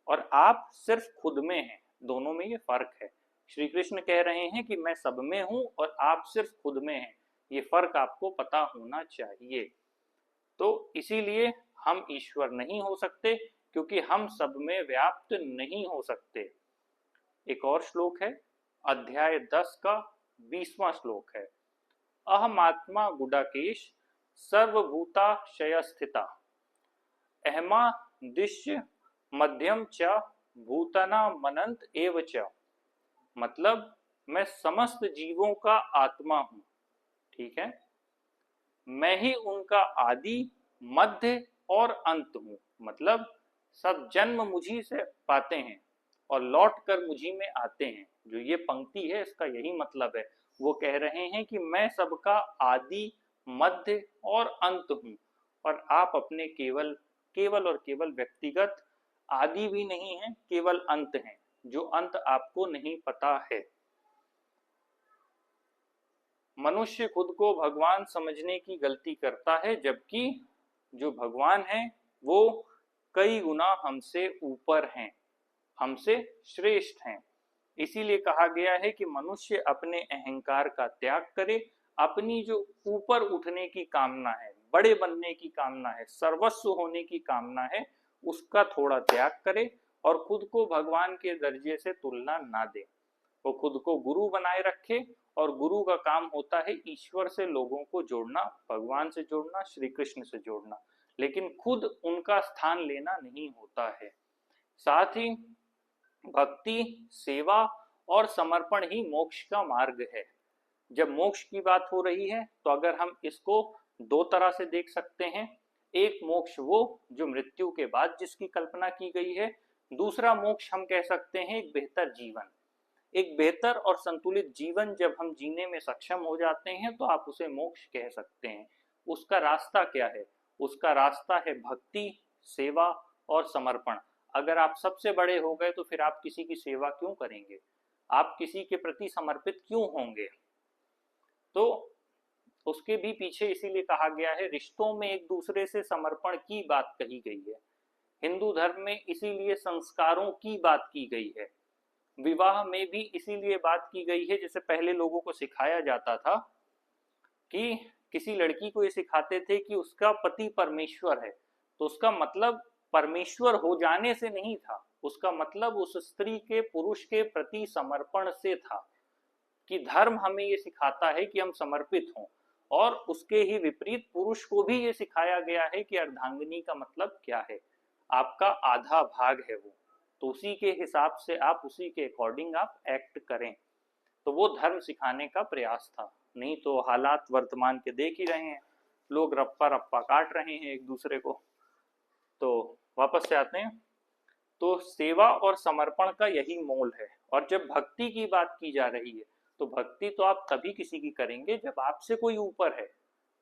और आप सिर्फ खुद में हैं। दोनों में ये फर्क है। श्री कृष्ण कह रहे हैं कि मैं सब में हूं और आप सिर्फ खुद में हैं। ये फर्क आपको पता होना चाहिए। तो इसीलिए हम ईश्वर नहीं हो सकते, क्योंकि हम सब में व्याप्त नहीं हो सकते। एक और श्लोक है, अध्याय 10 का 20वां श्लोक है। अहमात्मा गुडाकेश सर्वभूताशय स्थिता अहमा दिश्य मध्यम च भूतना मनंत एव च। मतलब मैं समस्त जीवों का आत्मा हूं, ठीक है, मैं ही उनका आदि, मध्य और अंत हूं। मतलब सब जन्म मुझी से पाते हैं और लौट कर मुझी में आते हैं। जो ये पंक्ति है इसका यही मतलब है। वो कह रहे हैं कि मैं सबका आदि, मध्य और अंत हूं, और आप अपने केवल और केवल व्यक्तिगत आदि भी नहीं है, केवल अंत हैं, जो अंत आपको नहीं पता है। मनुष्य खुद को भगवान समझने की गलती करता है, जबकि जो भगवान है वो कई गुना हमसे ऊपर हैं, हमसे श्रेष्ठ हैं। इसीलिए कहा गया है कि मनुष्य अपने अहंकार का त्याग करे, अपनी जो ऊपर उठने की कामना है, बड़े बनने की कामना है, सर्वस्व होने की कामना है, उसका थोड़ा त्याग करे और खुद को भगवान के दर्जे से तुलना ना दे। वो खुद को गुरु बनाए रखे और गुरु का काम होता है ईश्वर से लोगों को जोड़ना, भगवान से जोड़ना, श्री कृष्ण से जोड़ना, लेकिन खुद उनका स्थान लेना नहीं होता है। साथ ही भक्ति, सेवा और समर्पण ही मोक्ष का मार्ग है। जब मोक्ष की बात हो रही है तो अगर हम इसको दो तरह से देख सकते हैं, एक मोक्ष वो जो मृत्यु के बाद जिसकी कल्पना की गई है, दूसरा मोक्ष हम कह सकते हैं एक बेहतर जीवन। एक बेहतर और संतुलित जीवन जब हम जीने में सक्षम हो जाते हैं तो आप उसे मोक्ष कह सकते हैं। उसका रास्ता क्या है? उसका रास्ता है भक्ति, सेवा और समर्पण। अगर आप सबसे बड़े हो गए तो फिर आप किसी की सेवा क्यों करेंगे? आप किसी के प्रति समर्पित क्यों होंगे? तो उसके भी पीछे इसीलिए कहा गया है, रिश्तों में एक दूसरे से समर्पण की बात कही गई है। हिंदू धर्म में इसीलिए संस्कारों की बात की गई है। विवाह में भी इसीलिए बात की गई है, जैसे पहले लोगों को सिखाया जाता था कि किसी लड़की को ये सिखाते थे कि उसका पति परमेश्वर है, तो उसका मतलब परमेश्वर हो जाने से नहीं था, उसका मतलब उस स्त्री के पुरुष के प्रति समर्पण से था। कि धर्म हमें ये सिखाता है कि हम समर्पित हों, और उसके ही विपरीत पुरुष को भी ये सिखाया गया है कि अर्धांगिनी का मतलब क्या है, आपका आधा भाग है वो, तो उसी के हिसाब से आप उसी के अकॉर्डिंग आप एक्ट करें। तो वो धर्म सिखाने का प्रयास था। नहीं तो हालात वर्तमान के देख ही रहे हैं, लोग रप्पा रप्पा काट रहे हैं एक दूसरे को। तो वापस से आते हैं, तो सेवा और समर्पण का यही मोल है। और जब भक्ति की बात की जा रही है तो भक्ति तो आप तभी किसी की करेंगे जब आपसे कोई ऊपर है।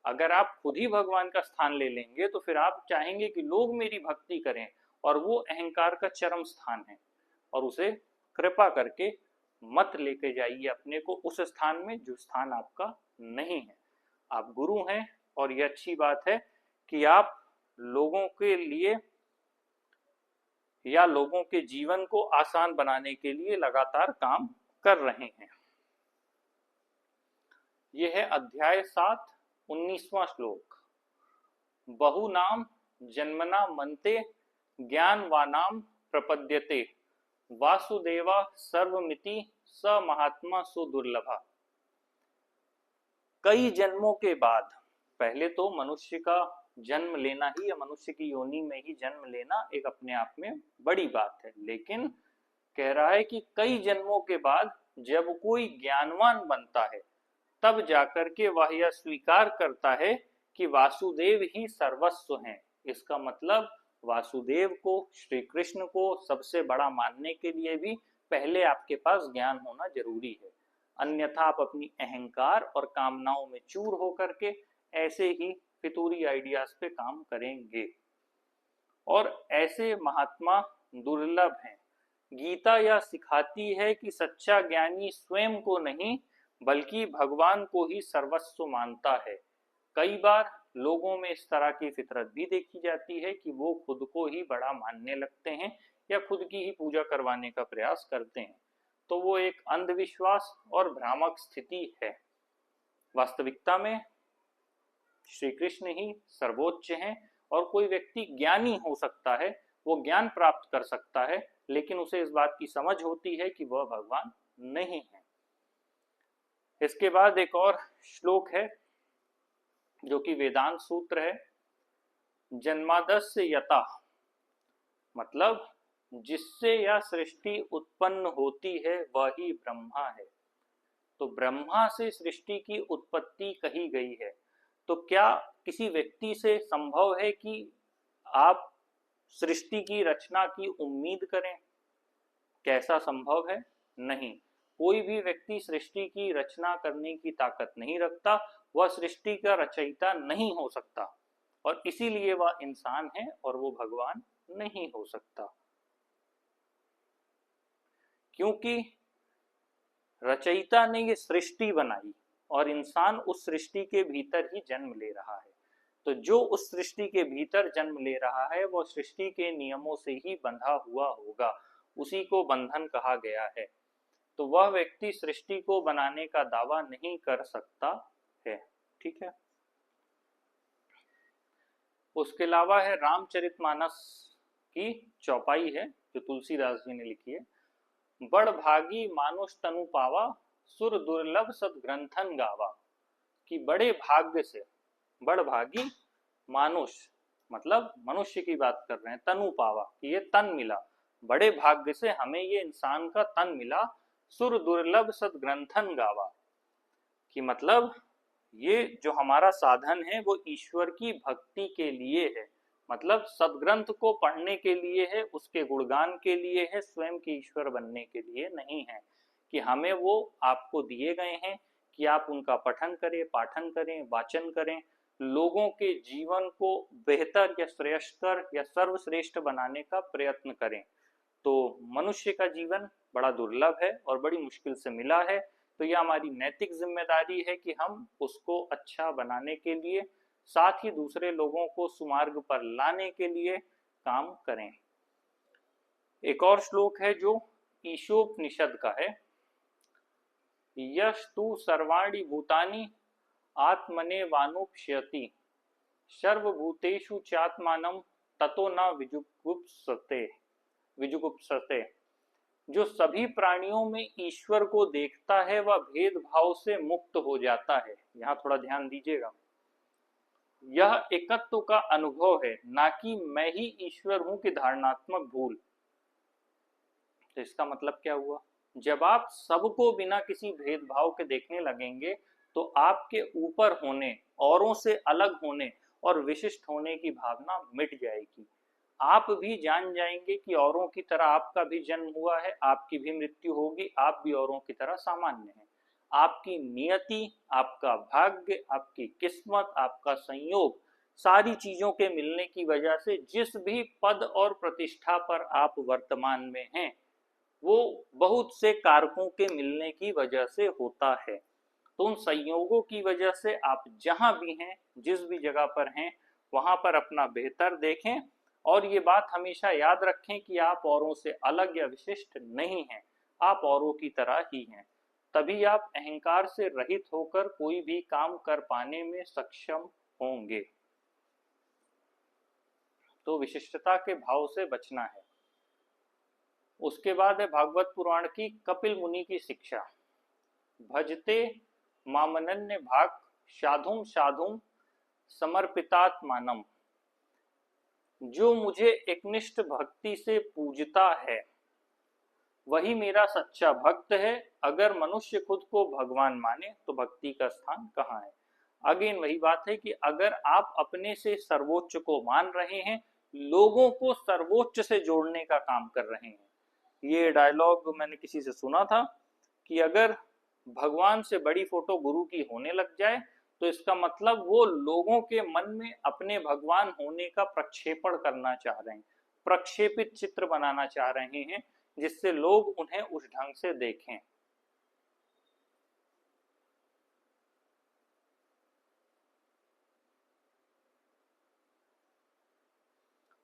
अगर आप खुद ही भगवान का स्थान ले लेंगे तो फिर आप चाहेंगे कि लोग मेरी भक्ति करें, और वो अहंकार का चरम स्थान है, और उसे कृपा करके मत लेके जाइए अपने को उस स्थान में जो स्थान आपका नहीं है। आप गुरु हैं, और ये अच्छी बात है कि आप लोगों के लिए या लोगों के जीवन को आसान बनाने के लिए लगातार काम कर रहे हैं। यह है अध्याय 7, 19वां श्लोक। बहुनाम जन्मना मन्ते ज्ञानवानाम प्रपद्यते वासुदेवा सर्वमिति स महात्मा सुदुर्लभा। कई जन्मों के बाद, पहले तो मनुष्य का जन्म लेना ही या मनुष्य की योनि में ही जन्म लेना एक अपने आप में बड़ी बात है, लेकिन कह रहा है कि कई जन्मों के बाद जब कोई ज्ञानवान बनता है तब जाकर के वह यह स्वीकार करता है कि वासुदेव ही सर्वस्व हैं। इसका मतलब वासुदेव को, श्री कृष्ण को सबसे बड़ा मानने के लिए भी पहले आपके पास ज्ञान होना जरूरी है, अन्यथा आप अपनी अहंकार और कामनाओं में चूर होकर के ऐसे ही फितूरी आइडियाज पे काम करेंगे। और ऐसे महात्मा दुर्लभ हैं। गीता यह सिखाती है कि सच्चा ज्ञानी स्वयं को नहीं बल्कि भगवान को ही सर्वस्व मानता है। कई बार लोगों में इस तरह की फितरत भी देखी जाती है कि वो खुद को ही बड़ा मानने लगते हैं या खुद की ही पूजा करवाने का प्रयास करते हैं, तो वो एक अंधविश्वास और भ्रामक स्थिति है। वास्तविकता में श्री कृष्ण ही सर्वोच्च हैं, और कोई व्यक्ति ज्ञानी हो सकता है, वो ज्ञान प्राप्त कर सकता है, लेकिन उसे इस बात की समझ होती है कि वह भगवान नहीं है। इसके बाद एक और श्लोक है जो कि वेदांत सूत्र है। जन्मादस्य यता, मतलब जिससे यह सृष्टि उत्पन्न होती है वही ब्रह्मा है। तो ब्रह्मा से सृष्टि की उत्पत्ति कही गई है, तो क्या किसी व्यक्ति से संभव है कि आप सृष्टि की रचना की उम्मीद करें? कैसा संभव है? नहीं। कोई भी व्यक्ति सृष्टि की रचना करने की ताकत नहीं रखता, वह सृष्टि का रचयिता नहीं हो सकता, और इसीलिए वह इंसान है और वो भगवान नहीं हो सकता, क्योंकि रचयिता ने ये सृष्टि बनाई और इंसान उस सृष्टि के भीतर ही जन्म ले रहा है। तो जो उस सृष्टि के भीतर जन्म ले रहा है वो सृष्टि के नियमों से ही बंधा हुआ होगा, उसी को बंधन कहा गया है। तो वह व्यक्ति सृष्टि को बनाने का दावा नहीं कर सकता है। ठीक है, उसके अलावा है रामचरितमानस की चौपाई है जो तुलसीदास जी ने लिखी है। बड़ भागी मानुष तनु पावा, सुर दुर्लभ सद ग्रंथन गावा। कि बड़े भाग्य से, बड़ भागी मानुष मतलब मनुष्य की बात कर रहे हैं, तनु पावा कि ये तन मिला, बड़े भाग्य से हमें ये इंसान का तन मिला। सुर दुर्लभ सद ग्रंथन गावा कि मतलब ये जो हमारा साधन है वो ईश्वर की भक्ति के लिए है, मतलब सदग्रंथ को पढ़ने के लिए है, उसके गुणगान के लिए है, स्वयं के ईश्वर बनने के लिए नहीं है। कि हमें वो आपको दिए गए हैं कि आप उनका पठन करें, पाठन करें, वाचन करें, लोगों के जीवन को बेहतर या श्रेष्ठतर या सर्वश्रेष्ठ बनाने का प्रयत्न करें। तो मनुष्य का जीवन बड़ा दुर्लभ है और बड़ी मुश्किल से मिला है, तो यह हमारी नैतिक जिम्मेदारी है कि हम उसको अच्छा बनाने के लिए, साथ ही दूसरे लोगों को सुमार्ग पर लाने के लिए काम करें। एक और श्लोक है जो ईशोपनिषद का है। यश तु सर्वाणि भूतानि आत्मने वानुप्ष्यति, सर्वभूतेषु चात्मानं ततो न विजुगुप्सते। जो सभी प्राणियों में ईश्वर को देखता है वह भेदभाव से मुक्त हो जाता है। यहाँ थोड़ा ध्यान दीजिएगा, यह एकत्व का अनुभव है, ना कि मैं ही ईश्वर हूं की धारणात्मक भूल। तो इसका मतलब क्या हुआ, जब आप सबको बिना किसी भेदभाव के देखने लगेंगे तो आपके ऊपर होने, औरों से अलग होने और विशिष्ट होने की भावना मिट जाएगी। आप भी जान जाएंगे कि औरों की तरह आपका भी जन्म हुआ है, आपकी भी मृत्यु होगी, आप भी औरों की तरह सामान्य हैं। आपकी नियति, आपका भाग्य, आपकी किस्मत, आपका संयोग, सारी चीजों के मिलने की वजह से जिस भी पद और प्रतिष्ठा पर आप वर्तमान में हैं वो बहुत से कारकों के मिलने की वजह से होता है। तो उन संयोगों की वजह से आप जहां भी हैं, जिस भी जगह पर हैं, वहां पर अपना बेहतर देखें और ये बात हमेशा याद रखें कि आप औरों से अलग या विशिष्ट नहीं हैं, आप औरों की तरह ही हैं। तभी आप अहंकार से रहित होकर कोई भी काम कर पाने में सक्षम होंगे। तो विशिष्टता के भाव से बचना है। उसके बाद है भागवत पुराण की कपिल मुनि की शिक्षा। भजते मामनन्य भाग साधुम साधुम समर्पितात्मानम। जो मुझे एकनिष्ठ भक्ति से पूजता है वही मेरा सच्चा भक्त है। अगर मनुष्य खुद को भगवान माने तो भक्ति का स्थान कहाँ है। अगेन वही बात है कि अगर आप अपने से सर्वोच्च को मान रहे हैं, लोगों को सर्वोच्च से जोड़ने का काम कर रहे हैं। ये डायलॉग मैंने किसी से सुना था कि अगर भगवान से बड़ी फोटो गुरु की होने लग जाए तो इसका मतलब वो लोगों के मन में अपने भगवान होने का प्रक्षेपण करना चाह रहे हैं, प्रक्षेपित चित्र बनाना चाह रहे हैं जिससे लोग उन्हें उस ढंग से देखें।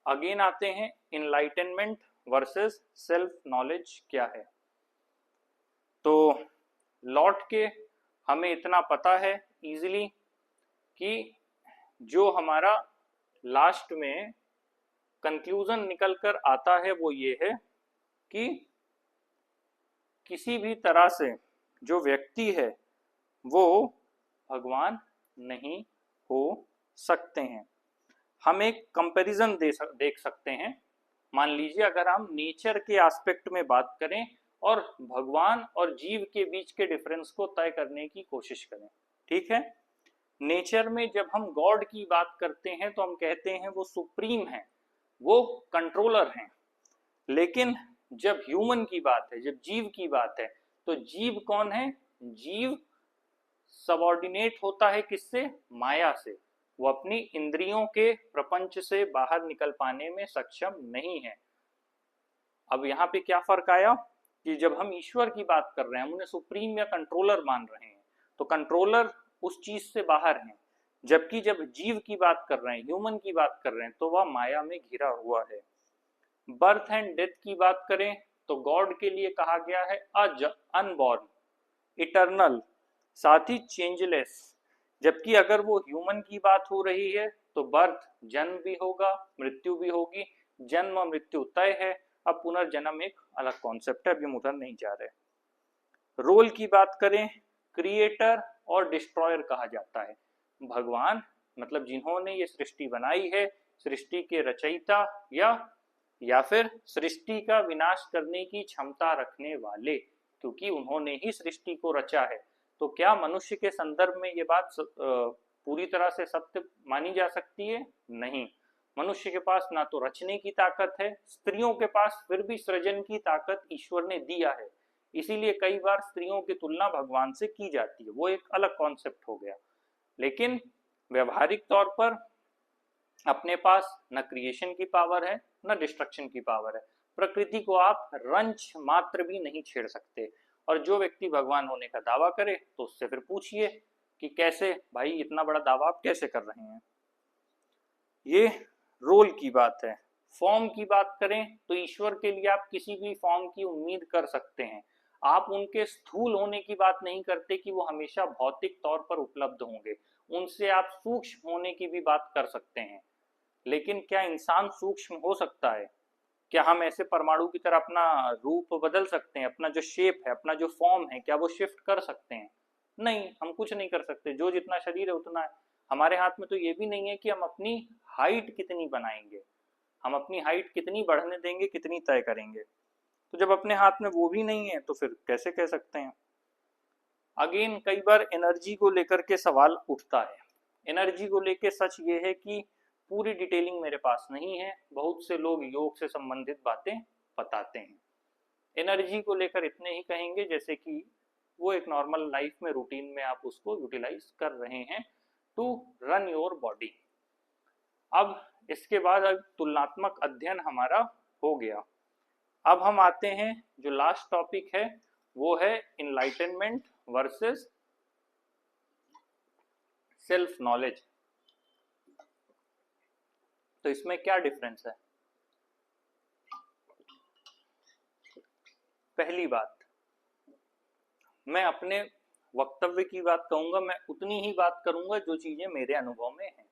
अगेन आते हैं इनलाइटनमेंट वर्सेस सेल्फ नॉलेज क्या है। तो लौट के हमें इतना पता है इजीली कि जो हमारा लास्ट में कंक्लूजन निकल कर आता है वो ये है कि किसी भी तरह से जो व्यक्ति है वो भगवान नहीं हो सकते हैं। हम एक कंपैरिजन देख सकते हैं। मान लीजिए अगर हम नेचर के एस्पेक्ट में बात करें और भगवान और जीव के बीच के डिफरेंस को तय करने की कोशिश करें। ठीक है, नेचर में जब हम गॉड की बात करते हैं तो हम कहते हैं वो सुप्रीम है, वो कंट्रोलर हैं। लेकिन जब ह्यूमन की बात है, जब जीव की बात है, तो जीव कौन है? जीव सबऑर्डिनेट होता है किससे? माया से। वो अपनी इंद्रियों के प्रपंच से बाहर निकल पाने में सक्षम नहीं है। अब यहाँ पे क्या फर्क आया कि जब हम ईश्वर की बात कर रहे हैं, हम उन्हें सुप्रीम या कंट्रोलर मान रहे हैं, तो कंट्रोलर उस चीज से बाहर हैं। जबकि जब जीव की बात कर रहे हैं, ह्यूमन की बात कर रहे हैं, तो वह माया में घिरा हुआ है। बर्थ एंड डेथ की बात करें तो गॉड के लिए कहा गया है अनबॉर्न, इटर्नल, साथ ही चेंजलेस, जबकि अगर वो ह्यूमन की बात हो रही है तो बर्थ जन्म भी होगा, मृत्यु भी होगी, जन्म और मृत्यु तय है। अब पुनर्जन्म एक अलग कॉन्सेप्ट है, अभी हम उधर नहीं जा रहे। रोल की बात करें, क्रिएटर और डिस्ट्रॉयर कहा जाता है। भगवान मतलब जिन्होंने ये सृष्टि बनाई है, सृष्टि के रचयिता या फिर सृष्टि का विनाश करने की क्षमता रखने वाले, क्योंकि उन्होंने ही सृष्टि को रचा है। तो क्या मनुष्य के संदर्भ में ये बात पूरी तरह से सत्य मानी जा सकती है? नहीं। मनुष्य के पास ना तो रचने की ताकत है, स्त्रियों के पास फिर भी सृजन की ताकत ईश्वर ने दिया है, इसीलिए कई बार स्त्रियों की तुलना भगवान से की जाती है, वो एक अलग कॉन्सेप्ट हो गया। लेकिन व्यवहारिक तौर पर अपने पास न क्रिएशन की पावर है न डिस्ट्रक्शन की पावर है। प्रकृति को आप रंच मात्र भी नहीं छेड़ सकते। और जो व्यक्ति भगवान होने का दावा करे तो उससे फिर पूछिए कि कैसे भाई इतना बड़ा दावा आप कैसे कर रहे हैं। ये रोल की बात है। फॉर्म की बात करें तो ईश्वर के लिए आप किसी भी फॉर्म की उम्मीद कर सकते हैं। आप उनके स्थूल होने की बात नहीं करते कि वो हमेशा भौतिक तौर पर उपलब्ध होंगे, उनसे आप सूक्ष्म होने की भी बात कर सकते हैं। लेकिन क्या इंसान सूक्ष्म हो सकता है? क्या हम ऐसे परमाणु की तरह अपना रूप बदल सकते हैं? अपना जो शेप है, अपना जो फॉर्म है, क्या वो शिफ्ट कर सकते हैं? नहीं, हम कुछ नहीं कर सकते। जो जितना शरीर है उतना है। हमारे हाथ में तो ये भी नहीं है कि हम अपनी हाइट कितनी बनाएंगे, हम अपनी हाइट कितनी बढ़ने देंगे, कितनी तय करेंगे। तो जब अपने हाथ में वो भी नहीं है तो फिर कैसे कह सकते हैं? अगेन कई बार एनर्जी को लेकर के सवाल उठता है। एनर्जी को लेकर सच ये है कि पूरी डिटेलिंग मेरे पास नहीं है। बहुत से लोग योग से संबंधित बातें बताते हैं। एनर्जी को लेकर इतने ही कहेंगे जैसे कि वो एक नॉर्मल लाइफ में रूटीन में आप उसको यूटिलाइज कर रहे हैं टू रन योर बॉडी। अब इसके बाद अब तुलनात्मक अध्ययन हमारा हो गया। अब हम आते हैं जो लास्ट टॉपिक है, वो है इनलाइटनमेंट वर्सेस सेल्फ नॉलेज। तो इसमें क्या डिफरेंस है? पहली बात, मैं अपने वक्तव्य की बात कहूंगा, मैं उतनी ही बात करूंगा जो चीजें मेरे अनुभव में हैं।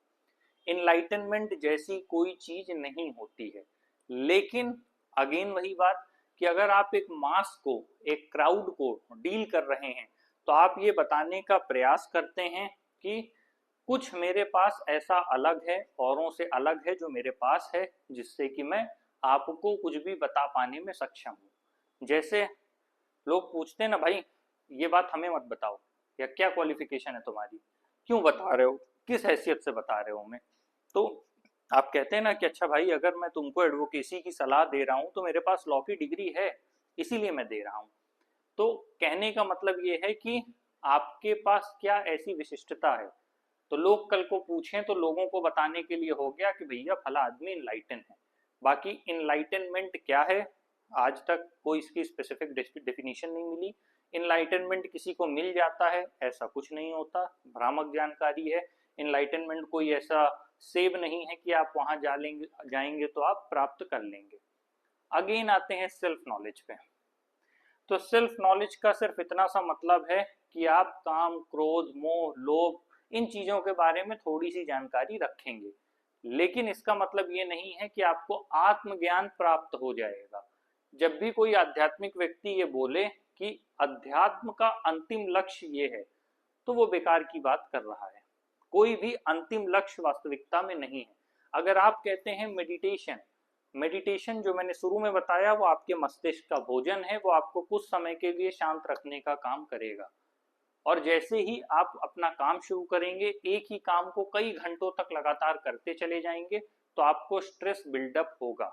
इनलाइटनमेंट जैसी कोई चीज नहीं होती है। लेकिन अगेन वही बात कि अगर आप एक मास को, एक क्राउड को डील कर रहे हैं तो आप ये बताने का प्रयास करते हैं कि कुछ मेरे पास ऐसा अलग है, औरों से अलग है जो मेरे पास है, जिससे कि मैं आपको कुछ भी बता पाने में सक्षम हूँ। जैसे लोग पूछते हैं ना, भाई ये बात हमें मत बताओ, या क्या क्वालिफिकेशन है तुम्हारी, क्यों बता रहे हो, किस हैसियत से बता रहे हो हमें? तो आप कहते हैं ना कि अच्छा भाई अगर मैं तुमको एडवोकेसी की सलाह दे रहा हूं तो मेरे पास लॉ की डिग्री है, इसीलिए मैं दे रहा हूं। तो कहने का मतलब ये है कि आपके पास क्या ऐसी विशिष्टता है। तो लोग कल को पूछें तो लोगों को बताने के लिए हो गया कि भैया फला आदमी इनलाइटन है। बाकी इनलाइटनमेंट क्या है, आज तक कोई इसकी स्पेसिफिक डेफिनेशन नहीं मिली। इनलाइटनमेंट किसी को मिल जाता है ऐसा कुछ नहीं होता, भ्रामक जानकारी है। इनलाइटनमेंट कोई ऐसा सेव नहीं है कि आप वहां जाएंगे तो आप प्राप्त कर लेंगे। अगेन आते हैं सेल्फ नॉलेज पे। तो सेल्फ नॉलेज का सिर्फ इतना सा मतलब है कि आप काम, क्रोध, मोह, लोभ, इन चीजों के बारे में थोड़ी सी जानकारी रखेंगे। लेकिन इसका मतलब ये नहीं है कि आपको आत्मज्ञान प्राप्त हो जाएगा। जब भी कोई आध्यात्मिक व्यक्ति ये बोले कि अध्यात्म का अंतिम लक्ष्य ये है, तो वो बेकार की बात कर रहा है। कोई भी अंतिम लक्ष्य वास्तविकता में नहीं है। अगर आप कहते हैं मेडिटेशन, मेडिटेशन जो मैंने शुरू में बताया वो आपके मस्तिष्क का भोजन है, वो आपको कुछ समय के लिए शांत रखने का काम करेगा। और जैसे ही आप अपना काम शुरू करेंगे, एक ही काम को कई घंटों तक लगातार करते चले जाएंगे, तो आपको स्ट्रेस बिल्डअप होगा।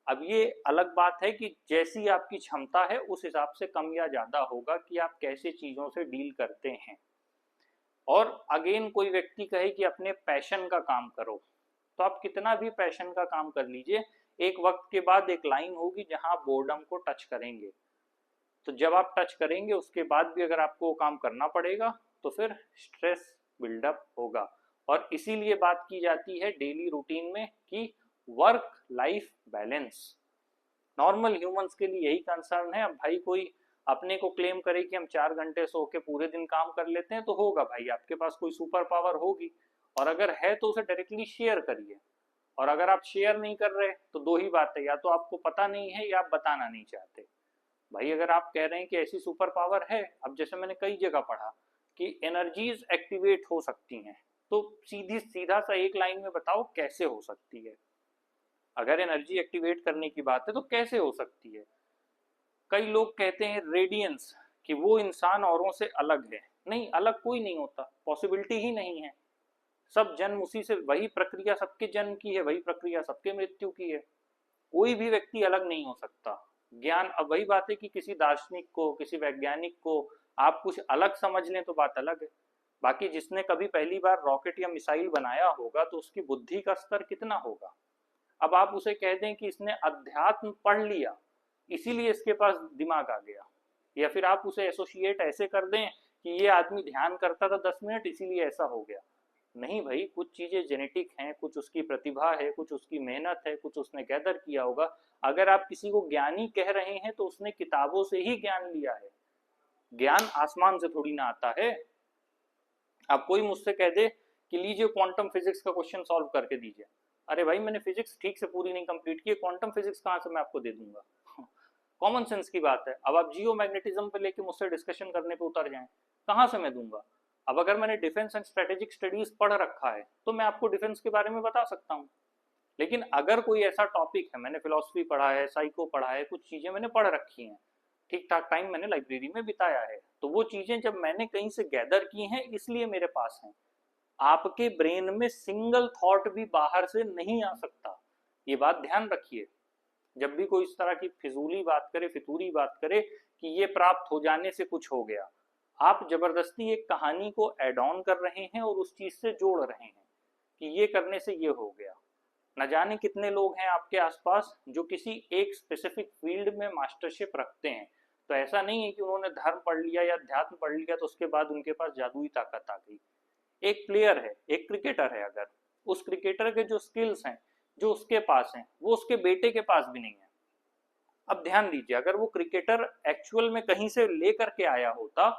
अब ये अलग बात है कि जैसी आपकी क्षमता है उस हिसाब से कम या ज्यादा होगा कि आप कैसे चीजों से डील करते हैं। और अगेन कोई व्यक्ति कहे कि अपने पैशन का काम करो, तो आप कितना भी पैशन का काम कर लीजिए, एक वक्त के बाद एक लाइन होगी जहां आप बोर्डम को टच करेंगे। तो जब आप टच करेंगे उसके बाद भी अगर आपको वो काम करना पड़ेगा तो फिर स्ट्रेस बिल्डअप होगा। और इसीलिए बात की जाती है डेली रूटीन में कि work life balance. Normal humans के लिए यही कंसर्न है। अब भाई कोई अपने को क्लेम करे कि हम 4 घंटे सो के पूरे दिन काम कर लेते हैं, तो होगा भाई, आपके पास कोई सुपर पावर होगी, और अगर है तो उसे डायरेक्टली शेयर करिए। और अगर आप शेयर नहीं कर रहे तो दो ही बात है, या तो आपको पता नहीं है या आप बताना नहीं चाहते। भाई अगर आप कह रहे हैं कि ऐसी सुपर पावर है, अब जैसे मैंने कई जगह पढ़ा कि एनर्जीज एक्टिवेट हो सकती हैं, तो सीधा सा एक लाइन में बताओ कैसे हो सकती है। अगर एनर्जी एक्टिवेट करने की बात है तो कैसे हो सकती है। कई लोग कहते हैं रेडियंस, कि वो इंसान औरों से अलग है। नहीं, अलग कोई नहीं होता, पॉसिबिलिटी ही नहीं है। सब जन्म उसी से, वही प्रक्रिया सबके जन्म की है, वही प्रक्रिया सबके मृत्यु की है। कोई भी व्यक्ति अलग नहीं हो सकता। ज्ञान, अब वही बात है कि किसी दार्शनिक को, किसी वैज्ञानिक को आप कुछ अलग समझ लें तो बात अलग है। बाकी जिसने कभी पहली बार रॉकेट या मिसाइल बनाया होगा तो उसकी बुद्धि का स्तर कितना होगा। अब आप उसे कह दें कि इसने अध्यात्म पढ़ लिया इसीलिए इसके पास दिमाग आ गया, या फिर आप उसे एसोसिएट ऐसे कर दें कि ये आदमी ध्यान करता था 10 मिनट इसीलिए ऐसा हो गया। नहीं भाई, कुछ चीजें जेनेटिक हैं, कुछ उसकी प्रतिभा है, कुछ उसकी मेहनत है, कुछ उसने गैदर किया होगा। अगर आप किसी को ज्ञानी कह रहे हैं तो उसने किताबों से ही ज्ञान लिया है, ज्ञान आसमान से थोड़ी ना आता है। अब कोई मुझसे कह दे कि लीजिए क्वांटम फिजिक्स का क्वेश्चन सॉल्व करके दीजिए, अरे भाई मैंने फिजिक्स ठीक से पूरी नहीं कंप्लीट की, क्वांटम फिजिक्स कहाँ से मैं आपको दे दूंगा। कॉमन सेंस की बात है। अब आप जियो मैग्नेटिज्म पे लेके मुझसे डिस्कशन करने पे उतर जाएं, कहाँ से मैं दूंगा। अब अगर मैंने डिफेंस एंड स्ट्रेटेजिक स्टडीज पढ़ रखा है तो मैं आपको डिफेंस के बारे में बता सकता हूँ। लेकिन अगर कोई ऐसा टॉपिक है, मैंने फिलोसफी पढ़ा है, साइको पढ़ा है, कुछ चीजें मैंने पढ़ रखी हैं, ठीक ठाक टाइम मैंने लाइब्रेरी में बिताया है, तो वो चीजें जब मैंने कहीं से गैदर की हैं इसलिए मेरे पास हैं। आपके ब्रेन में सिंगल थॉट भी बाहर से नहीं आ सकता, ये बात ध्यान रखिए। जब भी कोई इस तरह की फिजूली बात करे, फितूरी बात करे कि ये प्राप्त हो जाने से कुछ हो गया, आप जबरदस्ती एक कहानी को एड ऑन कर रहे हैं और उस चीज से जोड़ रहे हैं कि ये करने से ये हो गया। न जाने कितने लोग हैं आपके आसपास जो किसी एक स्पेसिफिक फील्ड में मास्टरशिप रखते हैं, तो ऐसा नहीं है कि उन्होंने धर्म पढ़ लिया या अध्यात्म पढ़ लिया तो उसके बाद उनके पास जादुई ताकत आ गई। एक प्लेयर है, एक क्रिकेटर है, अगर उस क्रिकेटर के जो स्किल्स हैं जो उसके पास हैं वो उसके बेटे के पास भी नहीं है। अब ध्यान दीजिए, अगर वो क्रिकेटर एक्चुअल में कहीं से लेकर के आया होता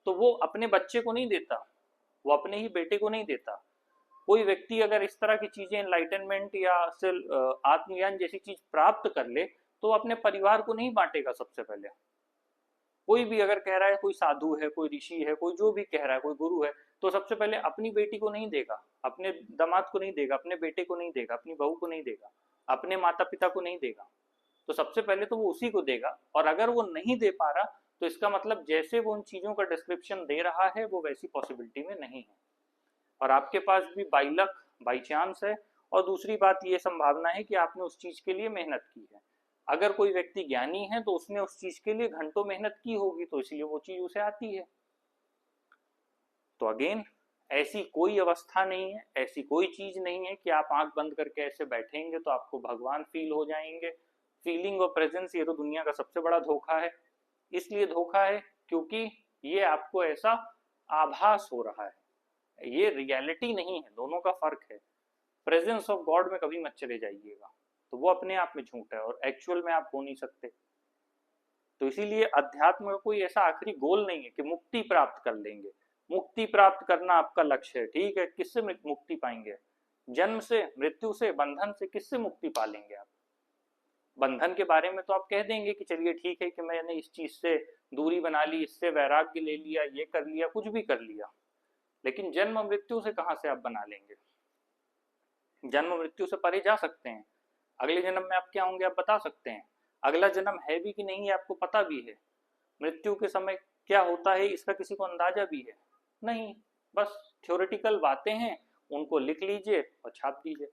तो वो अपने बच्चे को नहीं देता, वो अपने ही बेटे को नहीं देता। कोई व्यक्ति अगर इस तरह की चीजें, एनलाइटनमेंट या आत्मज्ञान जैसी चीज प्राप्त कर ले तो अपने परिवार को नहीं बांटेगा सबसे पहले। कोई भी अगर कह रहा है, कोई साधु है, कोई ऋषि है, कोई जो भी कह रहा है, कोई गुरु है, तो सबसे पहले अपनी बेटी को नहीं देगा, अपने दामाद को नहीं देगा, अपने बेटे को नहीं देगा, अपनी बहू को नहीं देगा, अपने माता पिता को नहीं देगा। तो सबसे पहले तो वो उसी को देगा, और अगर वो नहीं दे पा रहा तो इसका मतलब जैसे वो उन चीजों का डिस्क्रिप्शन दे रहा है वो वैसी पॉसिबिलिटी में नहीं है, और आपके पास भी बाई लक, बाई चांस है। और दूसरी बात ये संभावना है कि आपने उस चीज के लिए मेहनत की है। अगर कोई व्यक्ति ज्ञानी है तो उसने उस चीज के लिए घंटों मेहनत की होगी, तो इसलिए वो चीज उसे आती है। तो अगेन, ऐसी कोई अवस्था नहीं है, ऐसी कोई चीज नहीं है कि आप आंख बंद करके ऐसे बैठेंगे तो आपको भगवान फील हो जाएंगे। फीलिंग और प्रेजेंस, ये तो दुनिया का सबसे बड़ा धोखा है। इसलिए धोखा है क्योंकि ये आपको ऐसा आभास हो रहा है, ये रियलिटी नहीं है, दोनों का फर्क है। प्रेजेंस ऑफ गॉड में कभी मत चले जाइएगा, तो वो अपने आप में झूठ है और एक्चुअल में आप हो नहीं सकते। तो इसीलिए अध्यात्म का कोई ऐसा आखिरी गोल नहीं है कि मुक्ति प्राप्त कर लेंगे। मुक्ति प्राप्त करना आपका लक्ष्य है, ठीक है, किससे मुक्ति पाएंगे? जन्म से, मृत्यु से, बंधन से किससे मुक्ति पा लेंगे आप? बंधन के बारे में तो आप कह देंगे कि चलिए ठीक है कि मैंने इस चीज से दूरी बना ली, इससे वैराग्य ले लिया, ये कर लिया, कुछ भी कर लिया, लेकिन जन्म मृत्यु से कहां से आप बना लेंगे? जन्म मृत्यु से परे जा सकते हैं, अगले जन्म में आप क्या होंगे आप बता सकते हैं, अगला जन्म है भी कि नहीं है आपको पता भी है, मृत्यु के समय क्या होता है इसका किसी को अंदाजा भी है नहीं, बस थ्योरेटिकल बातें हैं, उनको लिख लीजिए और छाप दीजिए।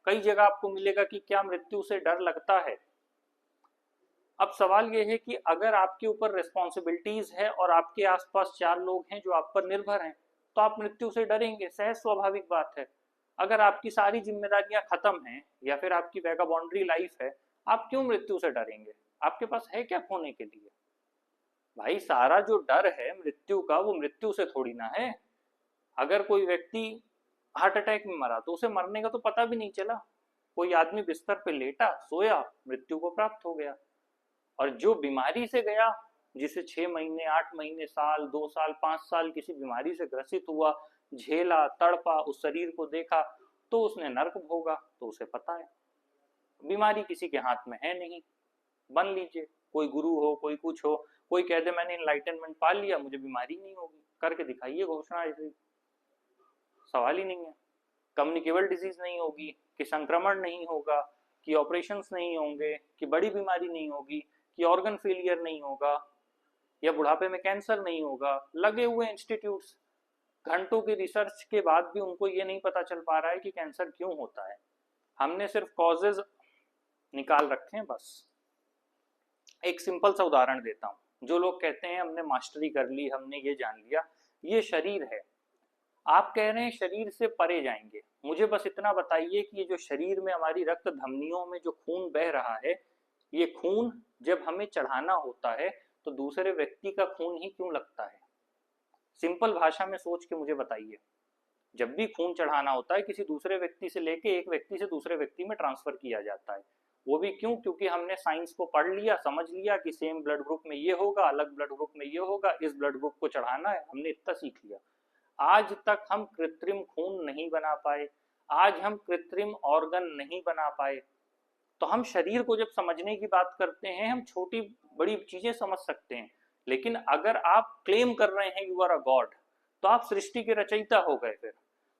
कई जगह आपको मिलेगा कि क्या मृत्यु से डर लगता है। अब सवाल यह है कि अगर आपके ऊपर रिस्पॉन्सिबिलिटीज है और आपके आसपास 4 लोग हैं जो आप पर निर्भर हैं, तो आप मृत्यु से डरेंगे, सहज स्वाभाविक बात है। अगर आपकी सारी जिम्मेदारियां खत्म हैं या फिर आपकी वैगाबॉन्ड्री लाइफ है, आप क्यों मृत्यु से डरेंगे? आपके पास है क्या खोने के लिए? भाई सारा जो डर है मृत्यु का, वो मृत्यु से थोड़ी ना है। अगर कोई व्यक्ति हार्ट अटैक में मरा तो उसे मरने का तो पता भी नहीं चला, कोई आदमी बिस्तर पे लेटा, सोया, मृत्यु को प्राप्त हो गया। और जो बीमारी से गया जिसे 6 महीने, 8 महीने, साल, 2 साल, 5 साल किसी बीमारी से ग्रसित हुआ, झेला, तड़पा, उस शरीर को देखा, तो उसने नर्क भोगा, तो उसे पता है। बीमारी किसी के हाथ में है नहीं। बन लीजिए, कोई गुरु हो, कोई कुछ हो, कोई कह दे मैंने इनलाइटनमेंट पा लिया, मुझे बीमारी नहीं होगी, करके दिखाइए घोषणा, ऐसे सवाल ही नहीं है। कम्युनिकेबल डिजीज नहीं होगी, कि संक्रमण नहीं होगा, कि ऑपरेशंस नहीं होंगे, कि बड़ी बीमारी नहीं होगी, कि ऑर्गन फेलियर नहीं होगा, या बुढ़ापे में कैंसर नहीं होगा। लगे हुए इंस्टीट्यूट्स, घंटों की रिसर्च के बाद भी उनको ये नहीं पता चल पा रहा है कि कैंसर क्यों होता है। हमने सिर्फ कॉजेज निकाल रखे हैं बस। एक सिंपल सा उदाहरण देता हूँ। जो लोग कहते हैं हमने मास्टरी कर ली, हमने ये जान लिया, ये शरीर है। आप कह रहे हैं शरीर से परे जाएंगे, मुझे बस इतना बताइए कि ये जो शरीर में हमारी रक्त धमनियों में जो खून बह रहा है, ये खून जब हमें चढ़ाना होता है तो दूसरे व्यक्ति का खून ही क्यों लगता है? सिंपल भाषा में सोच के मुझे बताइए। जब भी खून चढ़ाना होता है किसी दूसरे व्यक्ति से लेके एक व्यक्ति से दूसरे व्यक्ति में ट्रांसफर किया जाता है। वो भी क्यों? क्योंकि हमने साइंस को पढ़ लिया, समझ लिया कि सेम ब्लड ग्रुप में ये होगा, अलग ब्लड ग्रुप में ये होगा, इस ब्लड ग्रुप को चढ़ाना है, हमने इतना सीख लिया। आज तक हम कृत्रिम खून नहीं बना पाए, आज हम कृत्रिम ऑर्गन नहीं बना पाए। तो हम शरीर को जब समझने की बात करते हैं, हम छोटी बड़ी चीजें समझ सकते हैं, लेकिन अगर आप क्लेम कर रहे हैं यू आर अ गॉड, तो आप सृष्टि के रचयिता हो गए। फिर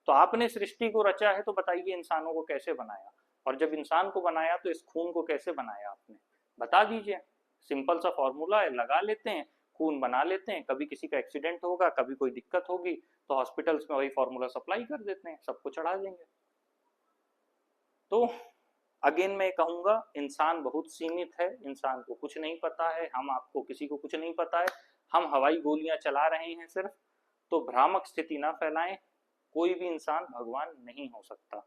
तो आपने सृष्टि को रचा है, तो बताइए इंसानों को कैसे बनाया, और जब इंसान को बनाया तो इस खून को कैसे बनाया आपने, बता दीजिए। सिंपल सा फॉर्मूला है, लगा लेते हैं, खून बना लेते हैं। कभी किसी का एक्सीडेंट होगा, कभी कोई दिक्कत होगी, तो हॉस्पिटल्स में वही फॉर्मूला सप्लाई कर देते हैं, सबको चढ़ा देंगे। तो अगेन मैं कहूंगा, इंसान बहुत सीमित है, इंसान को कुछ नहीं पता है, हम आपको किसी को कुछ नहीं पता है, हम हवाई गोलियां चला रहे हैं सिर्फ। तो भ्रामक स्थिति ना फैलाएं, कोई भी इंसान भगवान नहीं हो सकता।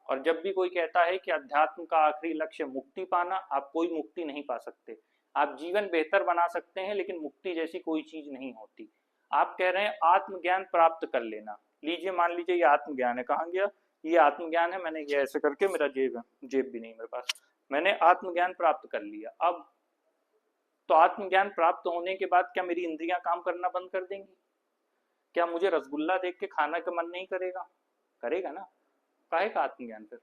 और जब भी कोई कहता है कि अध्यात्म का आखिरी लक्ष्य मुक्ति पाना, आप कोई मुक्ति नहीं पा सकते। आप जीवन बेहतर बना सकते हैं, लेकिन मुक्ति जैसी कोई चीज नहीं होती। आप कह रहे हैं आत्मज्ञान प्राप्त कर लेना, लीजिए मान लीजिए ये आत्मज्ञान है, कहाँ गया ये आत्मज्ञान है, मैंने ये ऐसे करके, मेरा जेब भी नहीं मेरे पास, मैंने आत्मज्ञान प्राप्त कर लिया। अब तो आत्मज्ञान प्राप्त होने के बाद क्या मेरी इंद्रियां काम करना बंद कर देंगी? क्या मुझे रसगुल्ला देख के खाना का मन नहीं करेगा? करेगा ना। काहे का आत्मज्ञान फिर?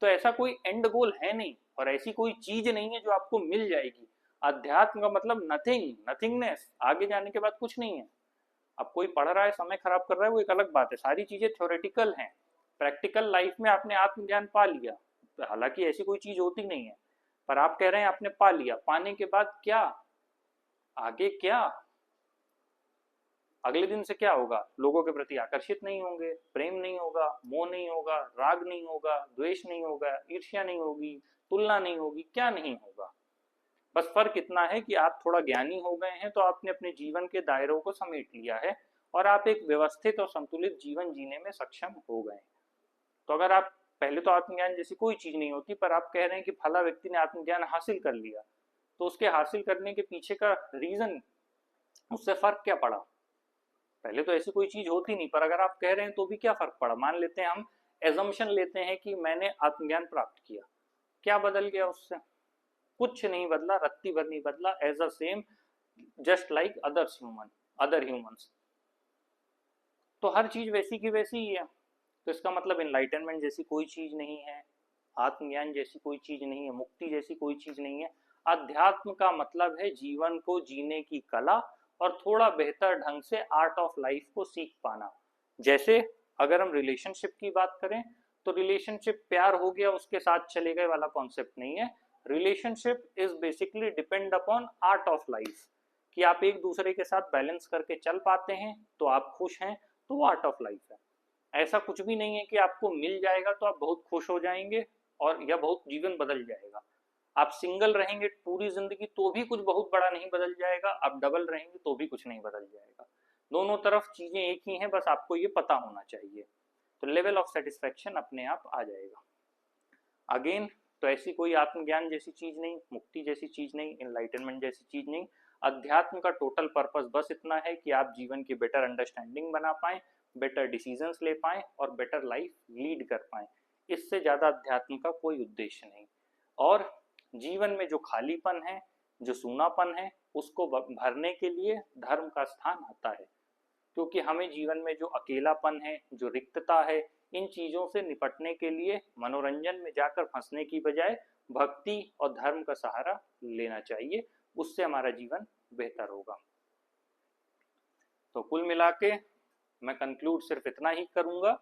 तो ऐसा कोई एंड गोल है नहीं, और ऐसी कोई चीज नहीं है जो आपको मिल जाएगी। अध्यात्म का मतलब नथिंग, नथिंगनेस, आगे जाने के बाद कुछ नहीं है। अब कोई पढ़ रहा है, समय खराब कर रहा है, वो एक अलग बात है, सारी चीजें थ्योरेटिकल हैं। प्रैक्टिकल लाइफ में आपने आत्मज्ञान पा लिया, तो हालांकि ऐसी कोई चीज होती नहीं है, पर आप कह रहे हैं आपने पा लिया, पाने के बाद क्या? आगे क्या? अगले दिन से क्या होगा? लोगों के प्रति आकर्षित नहीं होंगे, प्रेम नहीं होगा, मोह नहीं होगा, राग नहीं होगा, द्वेष नहीं होगा, ईर्ष्या नहीं होगी, तुलना नहीं होगी, क्या नहीं होगा? बस फर्क इतना है कि आप थोड़ा ज्ञानी हो गए हैं, तो आपने अपने जीवन के दायरों को समेट लिया है, और आप एक व्यवस्थित और संतुलित जीवन जीने में सक्षम हो गए। तो अगर आप, पहले तो आत्मज्ञान जैसी कोई चीज नहीं होती, पर आप कह रहे हैं कि फला व्यक्ति ने आत्मज्ञान हासिल कर लिया, तो उसके हासिल करने के पीछे का रीजन, उससे फर्क क्या पड़ा? पहले तो ऐसी कोई चीज होती नहीं, पर अगर आप कह रहे हैं तो भी क्या फर्क पड़ा? मान लेते हैं, हम एजम्पशन लेते हैं कि मैंने आत्मज्ञान प्राप्त किया, क्या बदल गया उससे? कुछ नहीं बदला, रत्ती भर नहीं बदला, as a same, just like other humans. तो हर चीज वैसी की वैसी ही है। तो इसका मतलब इनलाइटनमेंट जैसी कोई चीज नहीं है, आत्मज्ञान जैसी कोई चीज नहीं है, मुक्ति जैसी कोई चीज नहीं है। अध्यात्म का मतलब है जीवन को जीने की कला, और थोड़ा बेहतर ढंग से आर्ट ऑफ लाइफ को सीख पाना। जैसे अगर हम रिलेशनशिप की बात करें, तो रिलेशनशिप प्यार हो गया उसके साथ चले गए वाला कॉन्सेप्ट नहीं है। Relationship is basically depend upon art of life, कि आप एक दूसरे के साथ बैलेंस करके चल पाते हैं तो आप खुश हैं, तो वो आर्ट ऑफ लाइफ है। ऐसा कुछ भी नहीं है कि आपको मिल जाएगा तो आप बहुत खुश हो जाएंगे और या बहुत जीवन बदल जाएगा। आप सिंगल रहेंगे पूरी जिंदगी तो भी कुछ बहुत बड़ा नहीं बदल जाएगा, आप डबल रहेंगे तो भी कुछ नहीं बदल जाएगा। दोनों तरफ चीजें एक ही हैं, बस आपको ये पता होना चाहिए, तो लेवल ऑफ सेटिस्फेक्शन अपने आप आ जाएगा। अगेन, तो ऐसी कोई आत्मज्ञान जैसी चीज नहीं, मुक्ति जैसी चीज नहीं, इनलाइटनमेंट जैसी चीज नहीं। अध्यात्म का टोटल पर्पस बस इतना है कि आप जीवन की बेटर अंडरस्टैंडिंग बना पाए, बेटर डिसीजंस ले पाए, और बेटर लाइफ लीड कर पाए। इससे ज्यादा अध्यात्म का कोई उद्देश्य नहीं। और जीवन में जो खालीपन है, जो सूनापन है उसको भरने के लिए धर्म का स्थान आता है, क्योंकि हमें जीवन में जो अकेलापन है, जो रिक्तता है, इन चीज़ों से निपटने के लिए मनोरंजन में जाकर फंसने की बजाय भक्ति और धर्म का सहारा लेना चाहिए। उससे हमारा जीवन बेहतर होगा। तो कुल मिला के मैं कंक्लूड सिर्फ इतना ही करूँगा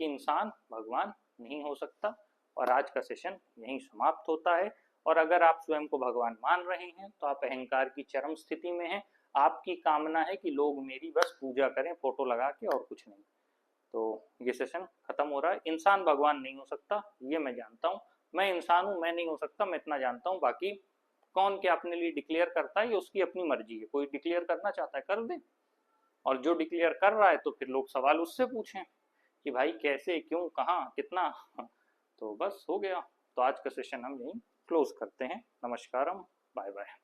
कि इंसान भगवान नहीं हो सकता, और आज का सेशन यहीं समाप्त होता है। और अगर आप स्वयं को भगवान मान रहे हैं तो आप अहंकार की चरम स्थिति में हैं। आपकी कामना है कि लोग मेरी बस पूजा करें फोटो लगा के, और कुछ नहीं। तो ये सेशन खत्म हो रहा है। इंसान भगवान नहीं हो सकता, ये मैं जानता हूँ। मैं इंसान हूँ, मैं नहीं हो सकता, मैं इतना जानता हूँ। बाकी कौन क्या अपने लिए डिक्लेयर करता है ये उसकी अपनी मर्जी है। कोई डिक्लेयर करना चाहता है कर दे, और जो डिक्लेयर कर रहा है तो फिर लोग सवाल उससे पूछें कि भाई कैसे, क्यों, कहाँ, कितना। तो बस हो गया। तो आज का सेशन हम यहीं क्लोज करते हैं। नमस्कारम, बाय बाय।